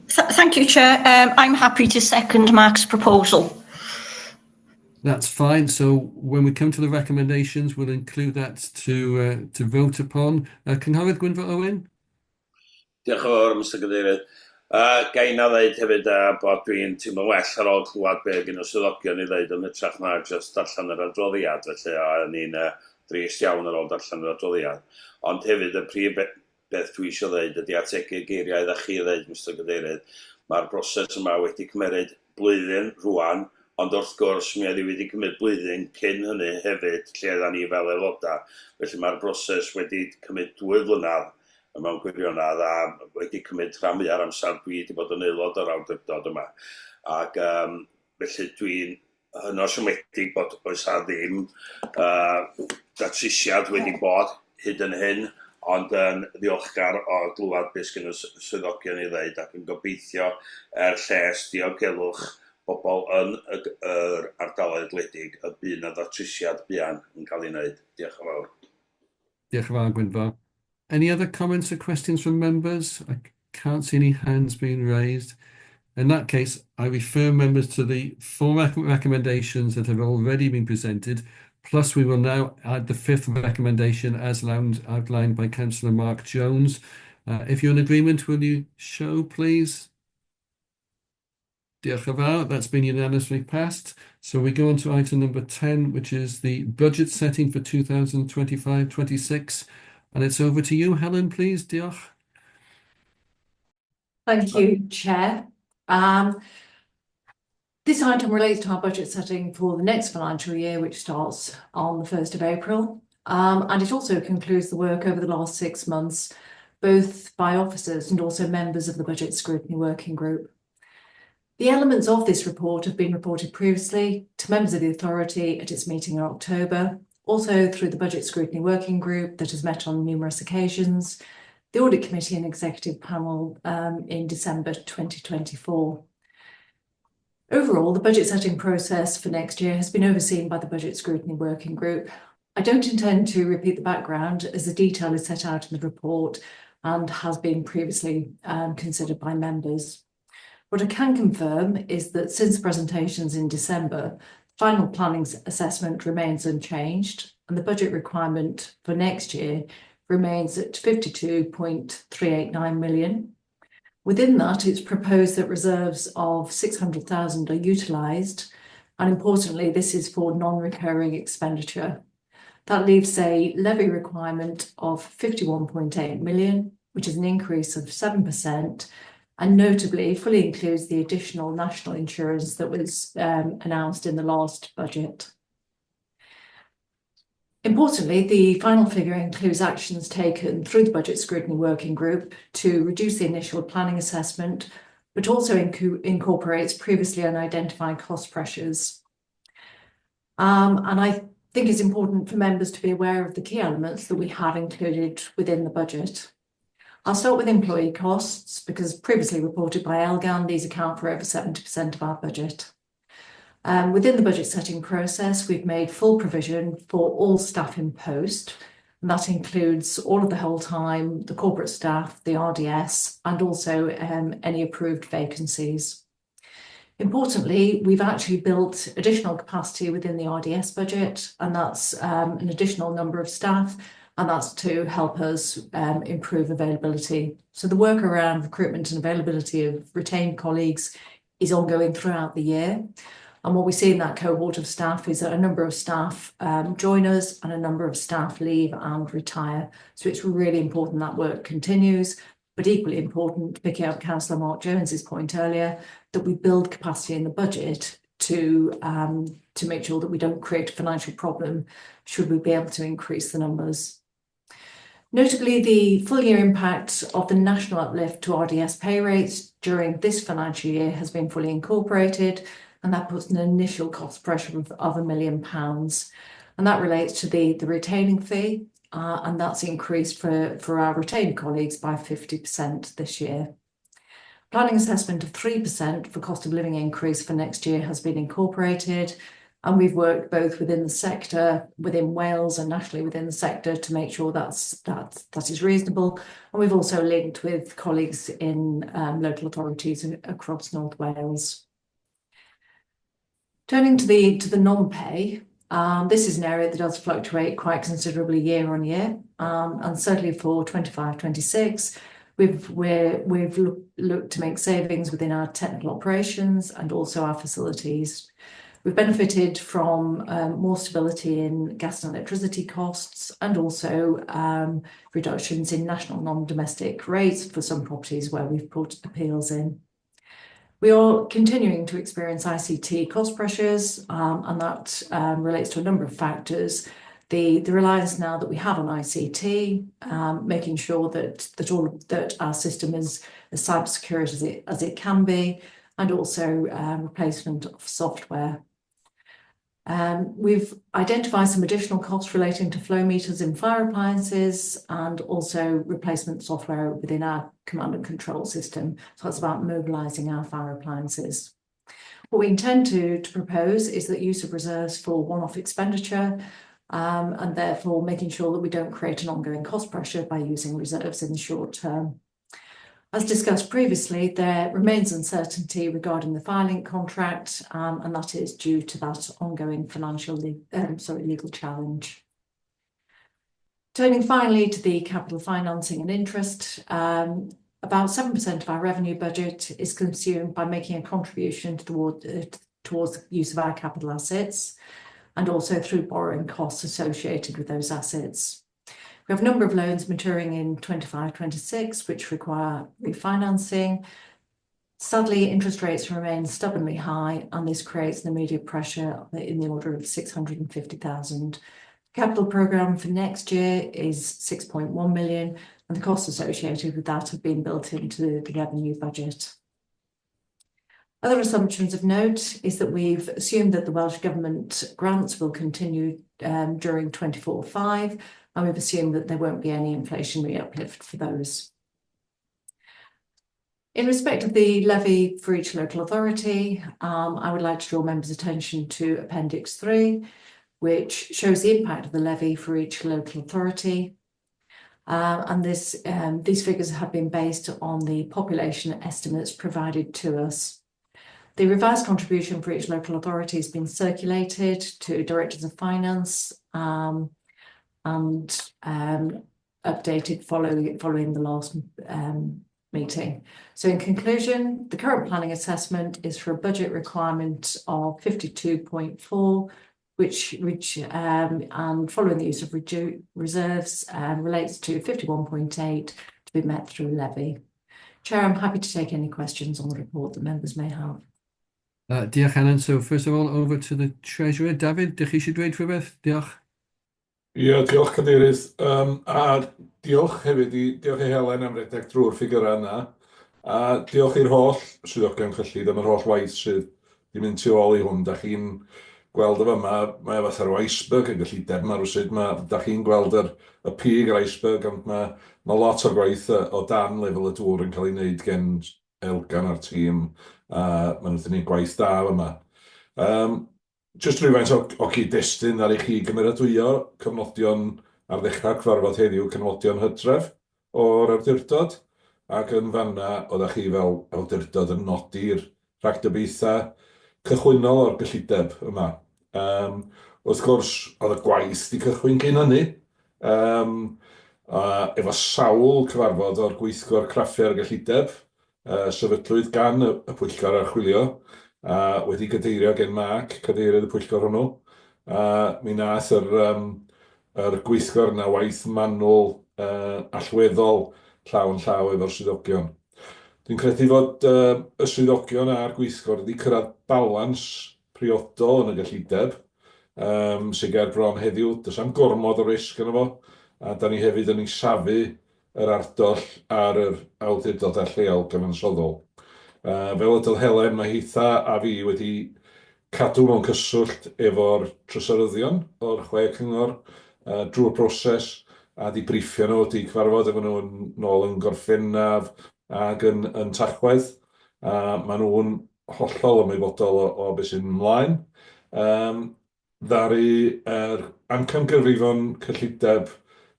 Thank you, Chair. I'm happy to second Mark's proposal. That's fine. So when we come to the recommendations, we'll include that to vote upon. Cynghorydd Gwynfor Owen. Diolch yn fawr, Mr Cadeirydd. Ga i na ddeud hefyd bod dwi'n teimlo well ar ôl clywed be gen y swyddogion i ddeud yn hytrach na just darllen yr adroddiad, felly o'n i'n drist iawn ar ôl darllen yr adroddiad. Ond hefyd y prif beth dwi eisiau ddeud ydy ategu geiriau ddech chi ddeud, Mr Cadeirydd. Mae'r broses yma wedi cymryd blwyddyn rwan, ond wrth gwrs mi oedd wedi cymryd blwyddyn cyn hynny hefyd lle oeddan ni fel aelodau. Felly mae'r broses wedi cymryd 2 flynedd mewn gwirionedd a wedi cymryd rhan fwyaf ar amser dwi wedi bod yn aelod o'r awdurdod yma. Ac felly dwi'n hynod siomedig bod oes ddim datrysiad wedi bod hyd yn hyn, ond yn ddiolchgar o glywed beth sy'n y swyddogion i ddeud ac yn gobeithio lles diogelwch bobl yn yr ardaloedd gwledig y bydd na ddatrysiad buan yn cael ei wneud. Diolch yn fawr. Diolch yn fawr, Gwynfor. Any other comments or questions from members? I can't see any hands being raised. In that case, I refer members to the 4 recommendations that have already been presented, plus we will now add the 5th recommendation as outlined by Councillor Mark Jones. If you're in agreement, will you show, please? Diolch yn fawr. That's been unanimously passed. So we go on to item number 10, which is the budget setting for 2025-26. And it's over to you, Helen, please. Diolch. Thank you, Chair. This item relates to our budget setting for the next financial year, which starts on the 1st of April. And it also concludes the work over the last 6 months, both by officers and also members of the Budget Scrutiny Working Group. The elements of this report have been reported previously to members of the authority at its meeting in October, also through the Budget Scrutiny Working Group that has met on numerous occasions, the Audit Committee and Executive Panel in December 2024. Overall, the budget setting process for next year has been overseen by the Budget Scrutiny Working Group. I don't intend to repeat the background as the detail is set out in the report and has been previously considered by members. What I can confirm is that since presentations in December, final planning assessment remains unchanged and the budget requirement for next year remains at 52.389 million. Within that, it's proposed that reserves of 600,000 are utilised, and importantly, this is for non-recurring expenditure. That leaves a levy requirement of 51.8 million, which is an increase of 7%, and notably fully includes the additional national insurance that was announced in the last budget. Importantly, the final figure includes actions taken through the Budget Scrutiny Working Group to reduce the initial planning assessment, but also incorporates previously unidentified cost pressures. And I think it's important for members to be aware of the key elements that we have included within the budget. I'll start with employee costs, because previously reported by Elgan, these account for over 70% of our budget. Within the budget setting process, we've made full provision for all staff in post, And that includes all of the whole time, the corporate staff, the RDS, and also any approved vacancies. Importantly, we've actually built additional capacity within the RDS budget, and that's an additional number of staff, and that's to help us improve availability. So the work around recruitment and availability of retained colleagues is ongoing throughout the year. And what we see in that cohort of staff is that a number of staff join us and a number of staff leave and retire. So it's really important that work continues, but equally important, picking up Councillor Mark Jones's point earlier, that we build capacity in the budget to make sure that we don't create a financial problem should we be able to increase the numbers. Notably, the full year impact of the national uplift to RDS pay rates during this financial year has been fully incorporated, and that puts an initial cost pressure of £1 million. And that relates to the retaining fee, and that's increased for our retained colleagues by 50% this year. Planning assessment of 3% for cost of living increase for next year has been incorporated, and we've worked both within the sector, within Wales and nationally within the sector to make sure that is reasonable. And we've also linked with colleagues in local authorities across North Wales. Turning to the non-pay, this is an area that does fluctuate quite considerably year on year, and certainly for 25-26, we've looked to make savings within our technical operations and also our facilities. We've benefited from more stability in gas and electricity costs, and also reductions in national non-domestic rates for some properties where we've put appeals in. We are continuing to experience ICT cost pressures, and that relates to a number of factors. The reliance now that we have on ICT, making sure that our system is as cyber secure as it can be, and also replacement of software. We've identified some additional costs relating to flow meters in fire appliances, and also replacement software within our command and control system. So that's about mobilising our fire appliances. What we intend to propose is that use of reserves for one-off expenditure, and therefore making sure that we don't create an ongoing cost pressure by using reserves in the short term. As discussed previously, there remains uncertainty regarding the Firelink contract, and that is due to that ongoing legal challenge. Turning finally to the capital financing and interest, about 7% of our revenue budget is consumed by making a contribution towards the use of our capital assets, and also through borrowing costs associated with those assets. We have a number of loans maturing in 25-26, which require refinancing. Sadly, interest rates remain stubbornly high, and this creates an immediate pressure in the order of 650,000. Capital programme for next year is 6.1 million, and the costs associated with that have been built into the revenue budget. Other assumptions of note is that we've assumed that the Welsh Government grants will continue during 24/5, and we've assumed that there won't be any inflationary uplift for those. In respect of the levy for each local authority, I would like to draw members' attention to Appendix 3, which shows the impact of the levy for each local authority. And these figures have been based on the population estimates provided to us. The revised contribution for each local authority has been circulated to Directors of Finance, and updated following the last meeting. So in conclusion, the current planning assessment is for a budget requirement of 52.4, which and following the use of reserves relates to 51.8 to be met through levy. Chair, I'm happy to take any questions on the report that members may have. Diolch, Annan. So first of all, over to the Treasurer. David, dych chi eisiau dweud rhywbeth? Diolch. Ie, diolch cadeirydd. A diolch hefyd diolch i Helen am redeg drwy'r ffigurau yna. A diolch i'r holl swyddogion cyllid am yr holl waith sydd wedi mynd tu ôl i hwn. Da chi'n gweld y fyma, mae fath ar iceberg yn gallu defna rwysyd. Da chi'n gweld y pig yr iceberg, ond mae lot o'r gwaith o dan lefel y dŵr yn cael ei wneud gen Elgan a'r tîm. Maen nhw'n gwneud gwaith da yma. Jyst rhywfaint o cyd-destun ar i chi gymeradwyo cyfnodion ar ddechrau'r cyfarfod heddiw cynfodion Hydref o'r awdurdod, ac yn fanna oeddech chi fel awdurdod yn nodi'r rhagdybiaethau cychwynnol o'r gyllideb yma. Wrth gwrs, oedd y gwaith wedi cychwyn cyn hynny, efo sawl cyfarfod o'r gweithgor craffu'r gyllideb, sefydlwyd gan y pwyllgor archwilio, wedi gadeirio gen Mark, cadeirydd y pwyllgor hwnnw. Mi nath yr gweithgor yna waith manwl allweddol llaw yn llaw efo'r swyddogion. Dwi'n credu fod y swyddogion a'r gweithgor wedi cyrraedd balans priodol yn y gyllideb, sy'n ger bron heddiw. Does am gormod o risg yno fo, a da ni hefyd yn isafu yr ardoll ar yr awdurdodau lleol gyfansoddol. Fel ydodd Helen, mae Hitha a fi wedi cadw mewn cyswllt efo'r trysoryddion o'r 6 cyngor drwy'r broses a di briffio nhw, di cyfarfod efo nhw nôl yn Gorffennaf ac yn Tachwedd. Maen nhw'n hollol ymwybodol o beth sy'n ymlaen. Ddaru amcamgyfrifon cyllideb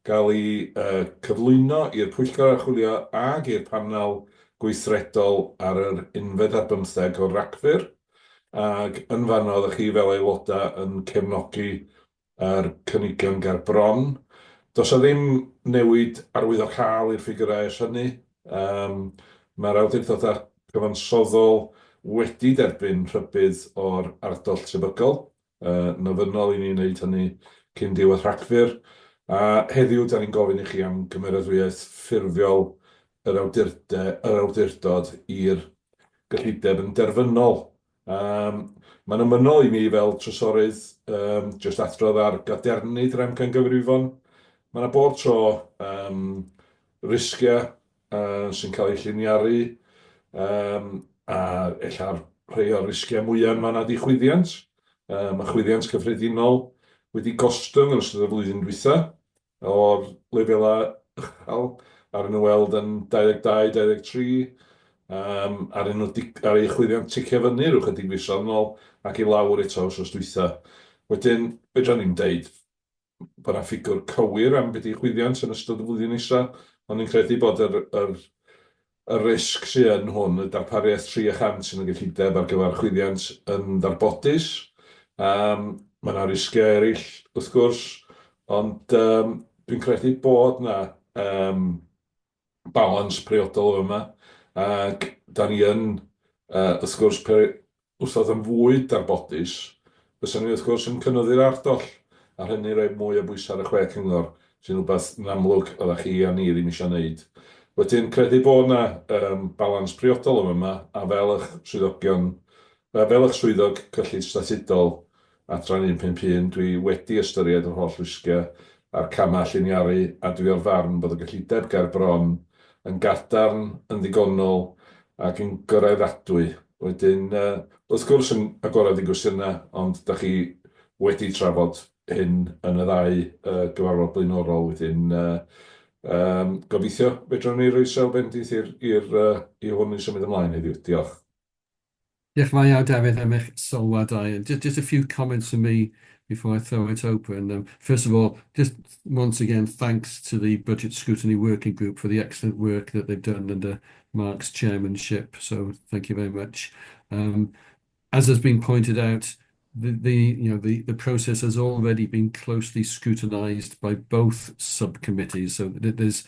gael ei cyflwyno i'r pwyllgor archwilio ac i'r panel gweithredol ar yr 11 ar 15 o Rhagfyr, ac yn fanno oeddech chi fel aelodau yn cefnogi yr cynigion ger bron. Does o ddim newid arwyddocaol i'r ffigurau ers hynny. Mae'r awdurdodau cyfansoddol wedi derbyn rhybudd o'r ardal tebygol. Nofynol i ni wneud hynny cyn diwedd Rhagfyr. A heddiw, da ni'n gofyn i chi am gymeradwyaeth ffurfiol yr awdurdod i'r gyllideb yn derfynol. Mae'n ymynol i mi fel trysorydd jyst adrodd ar gadernid yr amcangyfrifon. Mae yna bob tro risgiau sy'n cael eu lliniaru, a ella'r rhai o'r risgiau mwyaf mae yna di chwyddiant. Mae chwyddiant cyffredinol wedi gostwng yn ystod y flwyddyn dwytha o'r lefelau uchel ar yn y weld yn 22-23, ar ei chwyddiant ticio fyny rhyw chydig fisoedd yn ôl ac i lawr eto wrth dwytha. Wedyn, fedra ni'n deud bod yna ffigwr cywir am beth i chwyddiant yn ystod y flwyddyn nesaf, ond ni'n credu bod y risg sy'n yn hwn, y darpariaeth 300 yn y gyllideb ar gyfer chwyddiant yn ddarbodus. Mae yna risgiau eraill, wrth gwrs, ond dwi'n credu bod yna balans priodol yma, ac da ni yn, wrth gwrs, wrth oedd yn fwy darbodus, fysa ni wrth gwrs yn cynyddu'r ardoll, a hynny roi mwy o bwysau ar y 6 cyngor, sy'n rhywbeth yn amlwg oeddech chi a ni ddim eisiau gwneud. Wedyn, credu bod yna balans priodol yma, a fel eich swyddogion, fel eich swyddog cyllid statudol adran 151, dwi wedi ystyried yr holl risgiau a'r camau lliniaru, a dwi o'r farn bod y gyllideb ger bron yn gadarn, yn ddigonol ac yn gyredadwy. Wedyn, wrth gwrs yn agored i gwestiynau, ond da chi wedi trafod hyn yn y ddau gyfarfod blaenorol. Wedyn, gobeithio fedrwn ni roi sawl bendith i hwn i symud ymlaen heddiw. Diolch. Diolch yn fawr, David, am eich sylwadau. Just a few comments from me before I throw it open. First of all, just once again, thanks to the Budget Scrutiny Working Group for the excellent work that they've done under Mark's chairmanship. So thank you very much. As has been pointed out, the process has already been closely scrutinised by both subcommittees, so there's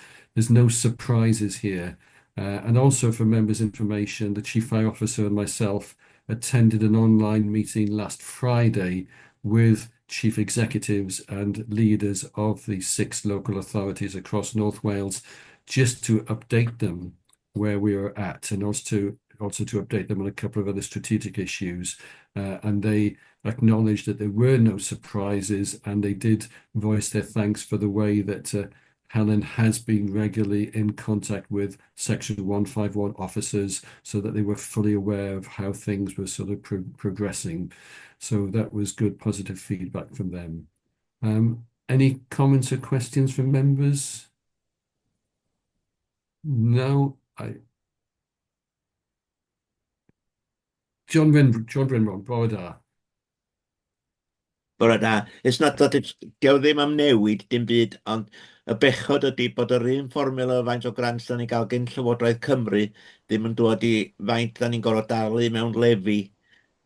no surprises here. And also for members' information, the Chief Fire Officer and myself attended an online meeting last Friday with chief executives and leaders of the 6 local authorities across North Wales, just to update them where we are at, and also to update them on a couple of other strategic issues. And they acknowledged that there were no surprises, and they did voice their thanks for the way that Helen has been regularly in contact with Section 151 officers, so that they were fully aware of how things were sort of progressing. So that was good, positive feedback from them. Any comments or questions from members? No. John Brenron, bore da. Bore da. It's not that it's... Dio ddim am newid dim byd, ond y bechod ydy bod yr un fformula o faint o grants da ni gael gen Llywodraeth Cymru ddim yn dod i faint da ni'n gorfod dalu mewn lefi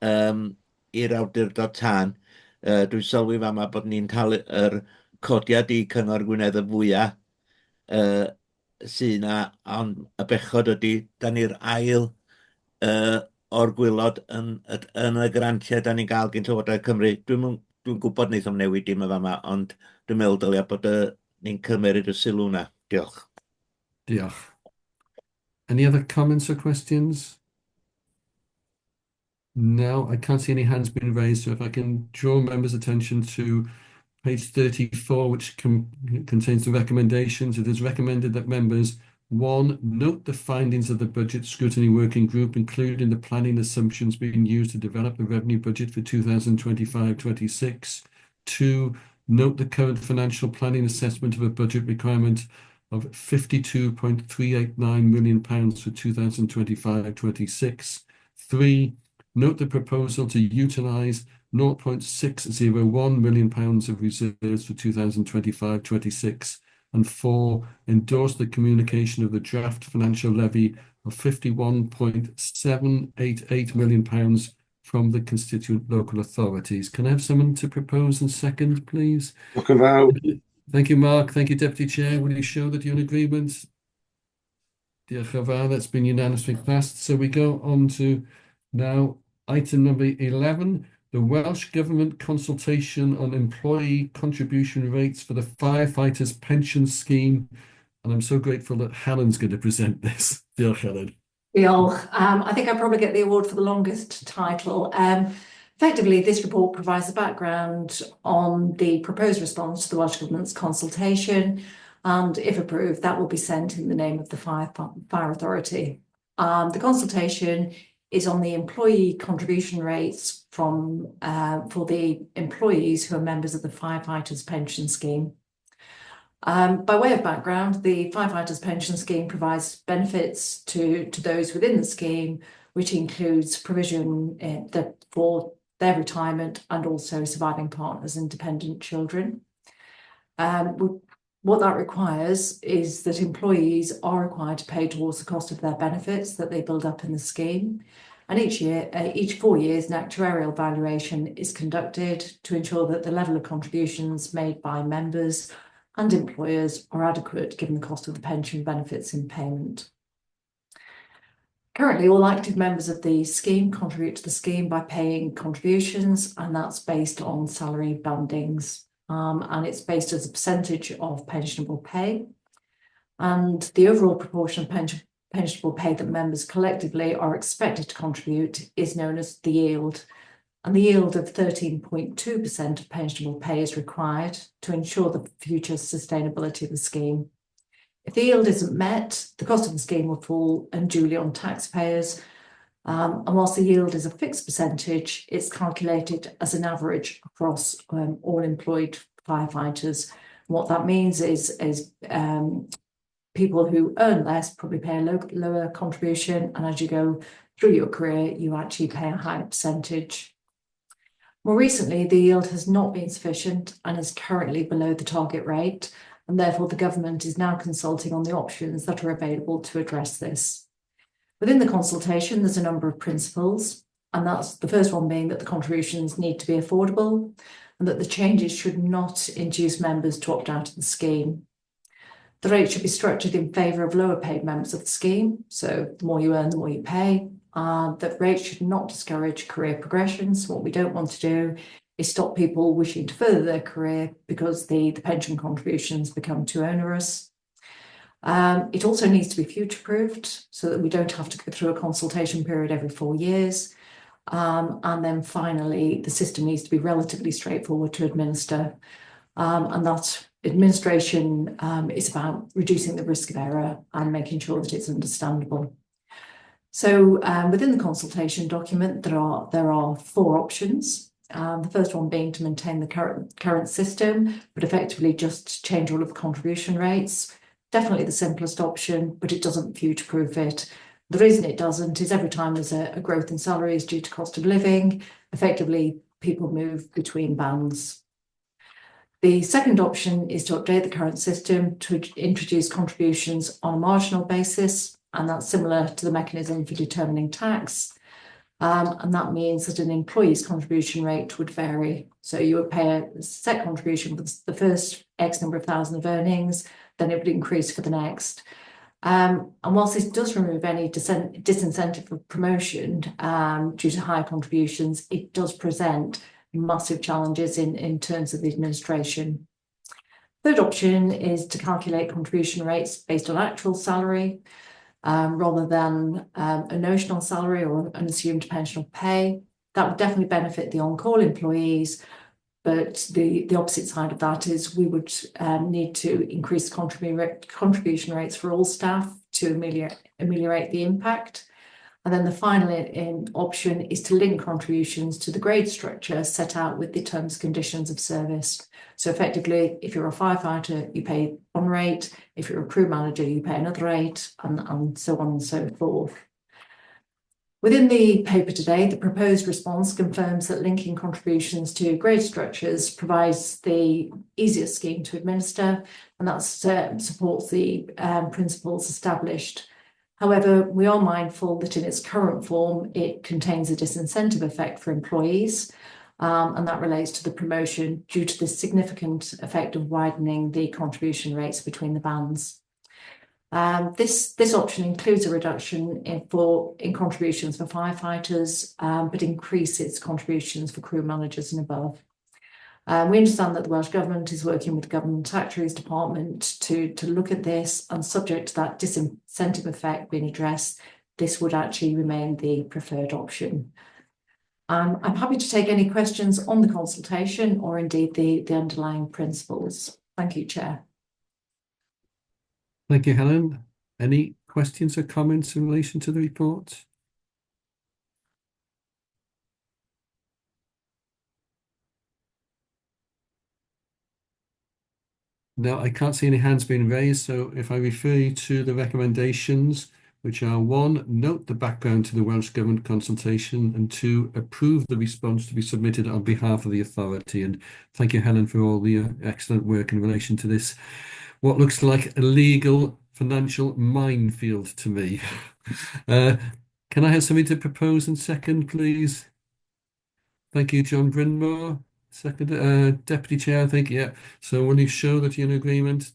i'r awdurdod tân. Dwi'n sylwi fama bod ni'n talu yr codiad i Cyngor Gwynedd y fwyaf sy'n na, ond y bechod ydy, da ni'r ail o'r gwylod yn y grantiau da ni'n gael gen Llywodraeth Cymru. Dwi'n gwybod wneith o'n newid dim y fama, ond dwi'n meddwl dylia bod ni'n cymeryd y sylw na. Diolch. Diolch. Any other comments or questions? No, I can't see any hands being raised. So if I can draw members' attention to page 34, which contains the recommendations, it is recommended that members, 1, note the findings of the Budget Scrutiny Working Group, including the planning assumptions being used to develop the revenue budget for 2025-26. 2, note the current financial planning assessment of a budget requirement of £52.389 million for 2025-26. 3, note the proposal to utilise £0.601 million of reserves for 2025-26. And 4, endorse the communication of the draft financial levy of £51.788 million from the constituent local authorities. Can I have someone to propose and second, please? Thank you, Mark. Thank you, Deputy Chair. Will you show that you're in agreement? Diolch yn fawr. That's been unanimously passed. So we go on to now item number 11, the Welsh Government consultation on employee contribution rates for the firefighters' pension scheme. And I'm so grateful that Helen's going to present this. Diolch, Helen. Diolch. I think I probably get the award for the longest title. Effectively, this report provides the background on the proposed response to the Welsh Government's consultation, and if approved, that will be sent in the name of the Fire Authority. The consultation is on the employee contribution rates for the employees who are members of the Firefighters Pension Scheme. By way of background, the Firefighters Pension Scheme provides benefits to those within the scheme, which includes provision for their retirement and also surviving partners and dependent children. What that requires is that employees are required to pay towards the cost of their benefits that they build up in the scheme. And each 4 years, an actuarial valuation is conducted to ensure that the level of contributions made by members and employers are adequate given the cost of the pension benefits in payment. Currently, all active members of the scheme contribute to the scheme by paying contributions, and that's based on salary bandings. And it's based as a percentage of pensionable pay. And the overall proportion of pensionable pay that members collectively are expected to contribute is known as the yield. And the yield of 13.2% of pensionable pay is required to ensure the future sustainability of the scheme. If the yield isn't met, the cost of the scheme will fall unduly on taxpayers. And whilst the yield is a fixed percentage, it's calculated as an average across all employed firefighters. And what that means is people who earn less probably pay a lower contribution, and as you go through your career, you actually pay a higher percentage. More recently, the yield has not been sufficient and is currently below the target rate, and therefore the government is now consulting on the options that are available to address this. Within the consultation, there's a number of principles, and that's the first one being that the contributions need to be affordable and that the changes should not induce members to opt out of the scheme. The rate should be structured in favour of lower paid members of the scheme, so the more you earn, the more you pay. That rate should not discourage career progression. So what we don't want to do is stop people wishing to further their career because the pension contributions become too onerous. It also needs to be future-proofed so that we don't have to go through a consultation period every 4 years. And then finally, the system needs to be relatively straightforward to administer. And that administration is about reducing the risk of error and making sure that it's understandable. So within the consultation document, there are 4 options. The first one being to maintain the current system, but effectively just change all of the contribution rates. Definitely the simplest option, but it doesn't future-proof it. The reason it doesn't is every time there's a growth in salaries due to cost of living, effectively people move between bands. The second option is to update the current system to introduce contributions on a marginal basis, and that's similar to the mechanism for determining tax. And that means that an employee's contribution rate would vary. So you would pay a set contribution for the first X number of thousand of earnings, then it would increase for the next. And whilst this does remove any disincentive for promotion due to higher contributions, it does present massive challenges in terms of the administration. Third option is to calculate contribution rates based on actual salary rather than a notional salary or an assumed pensional pay. That would definitely benefit the on-call employees, but the opposite side of that is we would need to increase contribution rates for all staff to ameliorate the impact. And then the final option is to link contributions to the grade structure set out with the terms and conditions of service. So effectively, if you're a firefighter, you pay one rate. If you're a crew manager, you pay another rate, and so on and so forth. Within the paper today, the proposed response confirms that linking contributions to grade structures provides the easiest scheme to administer, and that supports the principles established. However, we are mindful that in its current form, it contains a disincentive effect for employees, and that relates to the promotion due to the significant effect of widening the contribution rates between the bands. This option includes a reduction in contributions for firefighters, but increases contributions for crew managers and above. We understand that the Welsh Government is working with the Government Actuaries Department to look at this, and subject to that disincentive effect being addressed, this would actually remain the preferred option. I'm happy to take any questions on the consultation or indeed the underlying principles. Thank you, Chair. Thank you, Helen. Any questions or comments in relation to the report? No, I can't see any hands being raised. So if I refer you to the recommendations, which are 1, note the background to the Welsh Government consultation, and 2, approve the response to be submitted on behalf of the authority. And thank you, Helen, for all the excellent work in relation to this, what looks like a legal financial minefield to me. Can I have somebody to propose and second, please? Thank you, John Brynmore. Second, Deputy Chair, I think, yeah. So will you show that you're in agreement?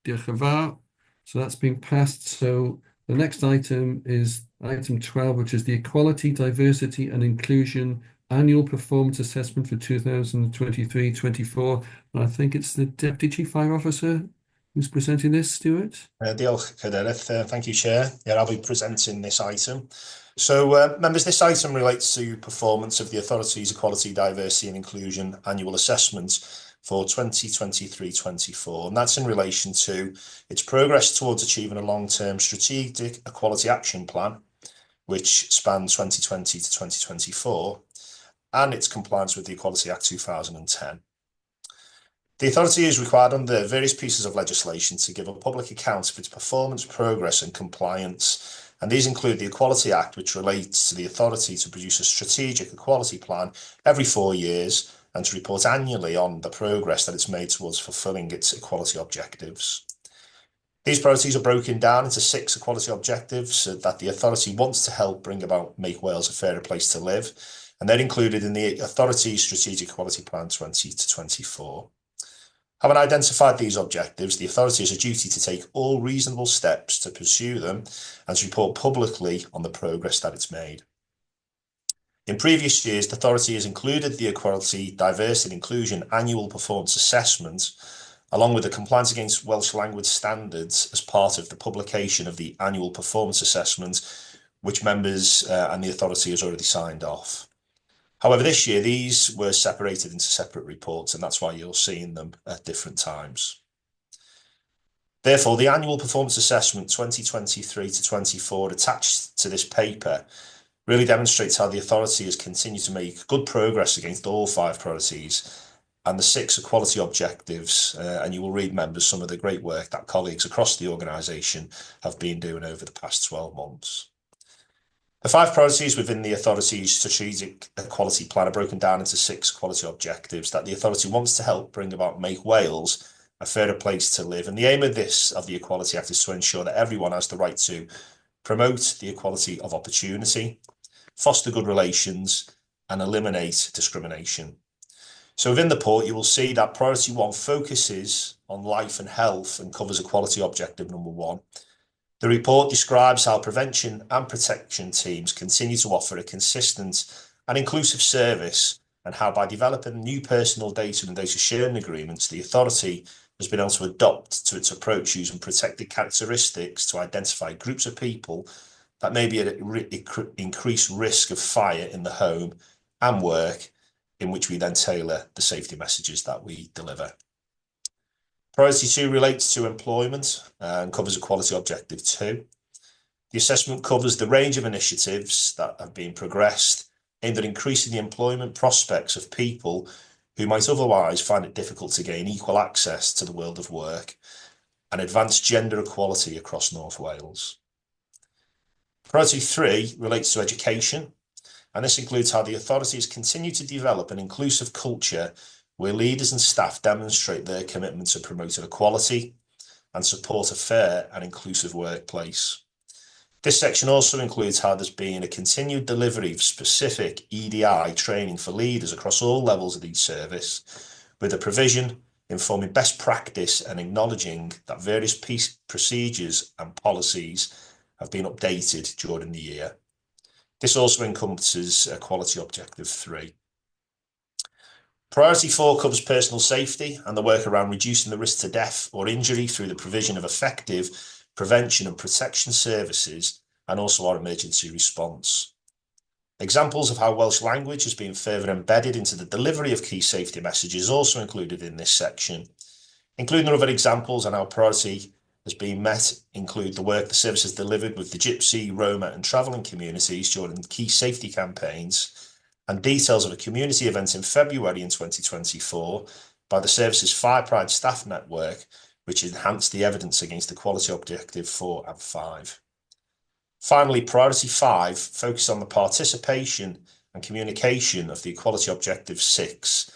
Diolch yn fawr. So that's been passed. So the next item is item 12, which is the Equality, Diversity and Inclusion Annual Performance Assessment for 2023-24. And I think it's the Deputy Chief Fire Officer who's presenting this, Stuart. Diolch, Cadeirydd. Thank you, Chair. Yeah, I'll be presenting this item. So, members, this item relates to performance of the Authority's Equality, Diversity and Inclusion Annual Assessment for 2023-24, and that's in relation to its progress towards achieving a long-term strategic equality action plan, which spans 2020 to 2024, and its compliance with the Equality Act 2010. The authority is required under various pieces of legislation to give a public account of its performance, progress and compliance, and these include the Equality Act, which relates to the authority to produce a strategic equality plan every 4 years and to report annually on the progress that it's made towards fulfilling its equality objectives. These priorities are broken down into 6 equality objectives that the authority wants to help bring about make Wales a fairer place to live, and they're included in the authority's Strategic Equality Plan 20 to 24. Having identified these objectives, the authority has a duty to take all reasonable steps to pursue them and to report publicly on the progress that it's made. In previous years, the authority has included the Equality, Diversity and Inclusion Annual Performance Assessment, along with the Compliance Against Welsh Language Standards, as part of the publication of the Annual Performance Assessment, which members and the authority has already signed off. However, this year, these were separated into separate reports, and that's why you're seeing them at different times. Therefore, the Annual Performance Assessment 2023 to 24 attached to this paper really demonstrates how the authority has continued to make good progress against all 5 priorities and the 6 equality objectives, and you will read, members, some of the great work that colleagues across the organisation have been doing over the past 12 months. The 5 priorities within the authority's strategic equality plan are broken down into 6 quality objectives that the authority wants to help bring about, make Wales a fairer place to live. And the aim of the Equality Act is to ensure that everyone has the right to promote the equality of opportunity, foster good relations, and eliminate discrimination. So within the report, you will see that priority 1 focuses on life and health and covers equality objective number 1. The report describes how prevention and protection teams continue to offer a consistent and inclusive service, and how by developing new personal data and data sharing agreements, the authority has been able to adopt to its approach using protected characteristics to identify groups of people that may be at increased risk of fire in the home and work, in which we then tailor the safety messages that we deliver. Priority 2 relates to employment and covers equality objective 2. The assessment covers the range of initiatives that have been progressed aimed at increasing the employment prospects of people who might otherwise find it difficult to gain equal access to the world of work, and advance gender equality across North Wales. Priority 3 relates to education, and this includes how the authorities continue to develop an inclusive culture where leaders and staff demonstrate their commitment to promoting equality and support a fair and inclusive workplace. This section also includes how there's been a continued delivery of specific EDI training for leaders across all levels of each service, with the provision informing best practice and acknowledging that various procedures and policies have been updated during the year. This also encompasses equality objective 3. Priority 4 covers personal safety and the work around reducing the risk to death or injury through the provision of effective prevention and protection services, and also our emergency response. Examples of how Welsh language has been further embedded into the delivery of key safety messages also included in this section. Including other examples on how priority has been met include the work the service has delivered with the Gypsy, Roma and travelling communities during key safety campaigns, and details of a community event in February in 2024 by the service's Fire Pride staff network, which enhanced the evidence against equality objective 4 and 5. Finally, priority 5 focused on the participation and communication of the equality objective 6,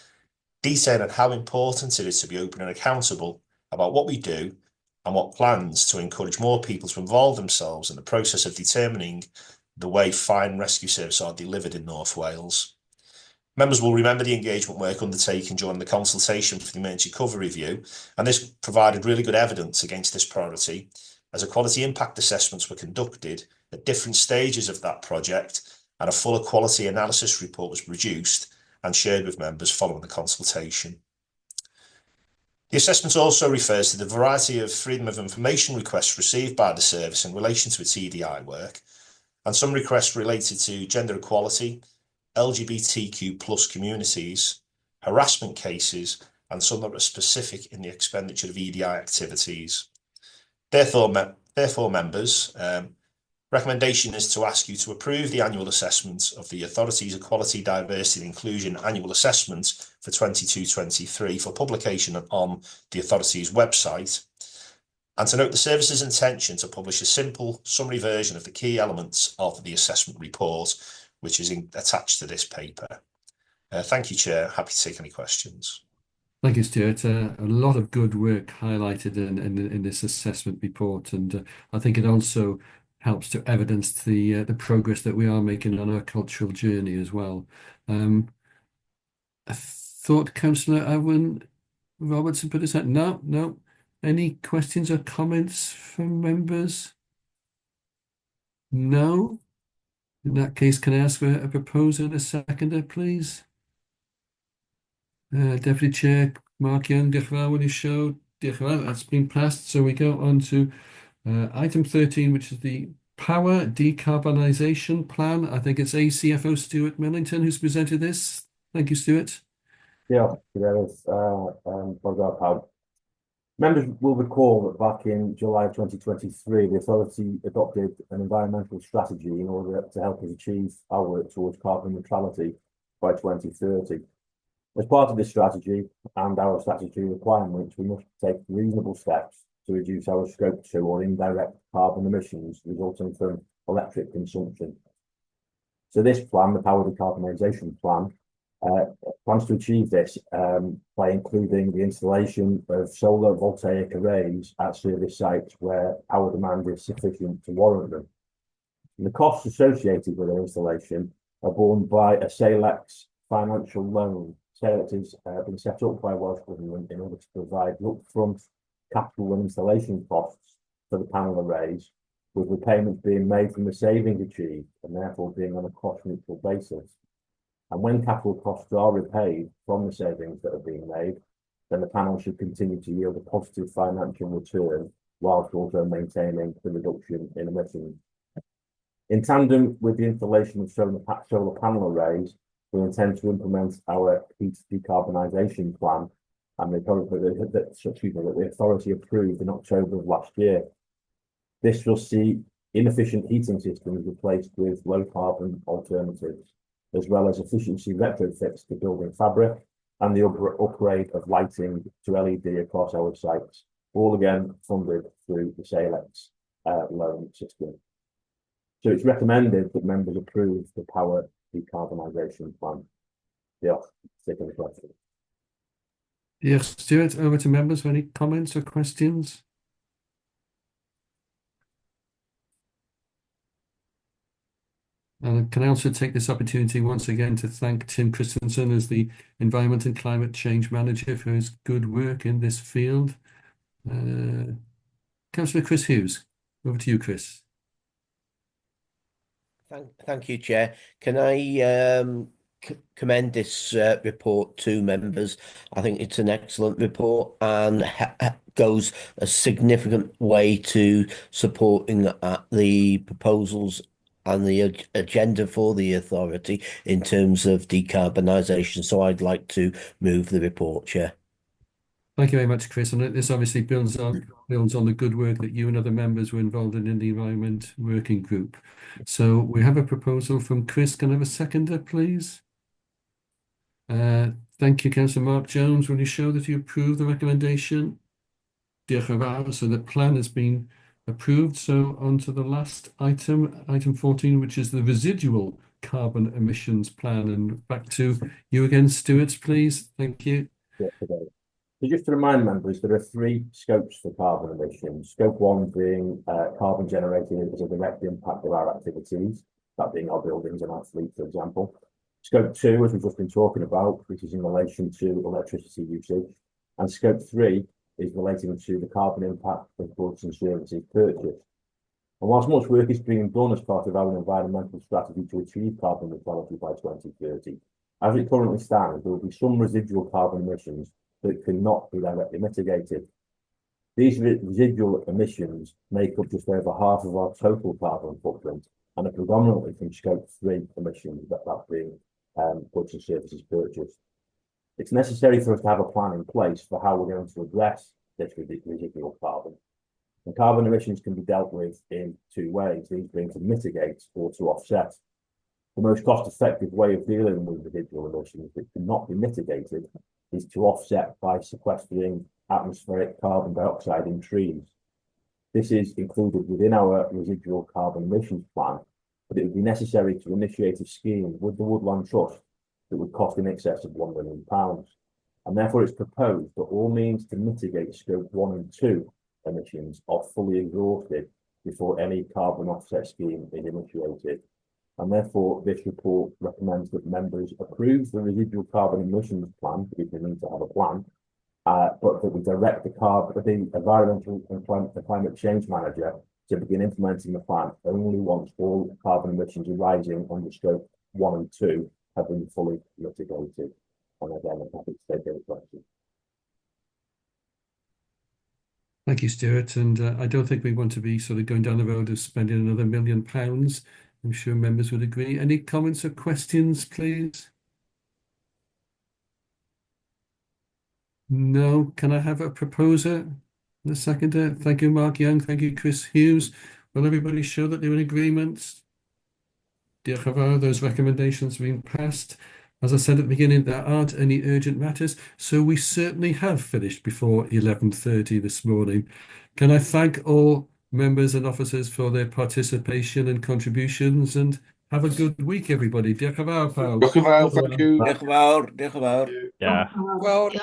detailing how important it is to be open and accountable about what we do and what plans to encourage more people to involve themselves in the process of determining the way fire and rescue services are delivered in North Wales. Members will remember the engagement work undertaken during the consultation for the emergency cover review, and this provided really good evidence against this priority, as equality impact assessments were conducted at different stages of that project, and a full equality analysis report was produced and shared with members following the consultation. The assessment also refers to the variety of freedom of information requests received by the service in relation to its EDI work, and some requests related to gender equality, LGBTQ+ communities, harassment cases, and some that were specific in the expenditure of EDI activities. Therefore, members, recommendation is to ask you to approve the annual assessment of the authority's Equality, Diversity and Inclusion Annual Assessment for 22-23 for publication on the authority's website, and to note the service's intention to publish a simple summary version of the key elements of the assessment report, which is attached to this paper. Thank you, Chair. Happy to take any questions. Thank you, Stuart. A lot of good work highlighted in this assessment report, and I think it also helps to evidence the progress that we are making on our cultural journey as well. I thought Councillor Owen Robertson put his hand. No. Any questions or comments from members? No. In that case, can I ask for a proposer and a seconder, please? Deputy Chair Mark Young, diolch yn fawr when you showed. Diolch yn fawr. That's been passed. So we go on to item 13, which is the Power Decarbonisation Plan. I think it's ACFO Stuart Millington who's presented this. Thank you, Stuart. Yeah, members will recall that back in July 2023, the authority adopted an environmental strategy in order to help us achieve our work towards carbon neutrality by 2030. As part of this strategy and our statutory requirements, we must take reasonable steps to reduce our Scope 2 or indirect carbon emissions resulting from electric consumption. So this plan, the Power Decarbonisation Plan, plans to achieve this by including the installation of solar voltaic arrays at service sites where power demand is sufficient to warrant them. And the costs associated with the installation are borne by a Salex financial loan. Salex has been set up by Welsh Government in order to provide upfront capital and installation costs for the panel arrays, with repayments being made from the savings achieved and therefore being on a cost-neutral basis. And when capital costs are repaid from the savings that are being made, then the panel should continue to yield a positive financial return whilst also maintaining the reduction in emissions. In tandem with the installation of solar panel arrays, we intend to implement our heat decarbonisation plan and the authority approved in October of last year. This will see inefficient heating systems replaced with low carbon alternatives, as well as efficiency retrofits to building fabric and the upgrade of lighting to LED across our sites, all again funded through the Salex loan system. So it's recommended that members approve the Power Decarbonisation Plan. Diolch. Taking the question. Yes, Stuart, over to members for any comments or questions? And can I also take this opportunity once again to thank Tim Christensen as the Environment and Climate Change Manager for his good work in this field. Councillor Chris Hughes, over to you, Chris. Thank you, Chair. Can I commend this report to members? I think it's an excellent report and goes a significant way to supporting the proposals and the agenda for the authority in terms of decarbonisation. So I'd like to move the report, Chair. Thank you very much, Chris. And this obviously builds on the good work that you and other members were involved in the Environment Working Group. So we have a proposal from Chris. Can I have a seconder, please? Thank you, Councillor Mark Jones. Will you show that you approve the recommendation? Diolch yn fawr. So the plan has been approved. So on to the last item, item 14, which is the residual carbon emissions plan. And back to you again, Stuart, please. Thank you. So just to remind members, there are three scopes for carbon emissions. Scope 1 being carbon generated as a direct impact of our activities, that being our buildings and our fleet, for example. Scope 2, as we've just been talking about, which is in relation to electricity usage. And Scope 3 is relating to the carbon impact of goods and services purchased. And whilst much work is being done as part of our environmental strategy to achieve carbon neutrality by 2030, as it currently stands, there will be some residual carbon emissions that cannot be directly mitigated. These residual emissions make up just over half of our total carbon footprint and are predominantly from Scope 3 emissions, that being goods and services purchased. It's necessary for us to have a plan in place for how we're going to address this residual carbon. And carbon emissions can be dealt with in two ways, these being to mitigate or to offset. The most cost-effective way of dealing with residual emissions that cannot be mitigated is to offset by sequestering atmospheric carbon dioxide in trees. This is included within our residual carbon emissions plan, but it would be necessary to initiate a scheme with the Woodland Trust that would cost in excess of £1 million. And therefore it's proposed that all means to mitigate Scope 1 and 2 emissions are fully exhausted before any carbon offset scheme is initiated. And therefore, this report recommends that members approve the residual carbon emissions plan, if we need to have a plan, but that we direct the Environmental and Climate Change Manager to begin implementing the plan only once all carbon emissions arising under Scope 1 and 2 have been fully mitigated. And again, I'm happy to take any questions. Thank you, Stuart. And I don't think we want to be sort of going down the road of spending another £1 million. I'm sure members would agree. Any comments or questions, please? No. Can I have a proposer? The seconder? Thank you, Mark Young. Thank you, Chris Hughes. Will everybody show that they're in agreement? Diolch yn fawr. Those recommendations have been passed. As I said at the beginning, there aren't any urgent matters, so we certainly have finished before 11:30 this morning. Can I thank all members and officers for their participation and contributions, and Have a good week, everybody. Diolch yn fawr, pawb. Diolch yn fawr, thank you. Diolch yn fawr, diolch yn fawr. Yeah. Diolch.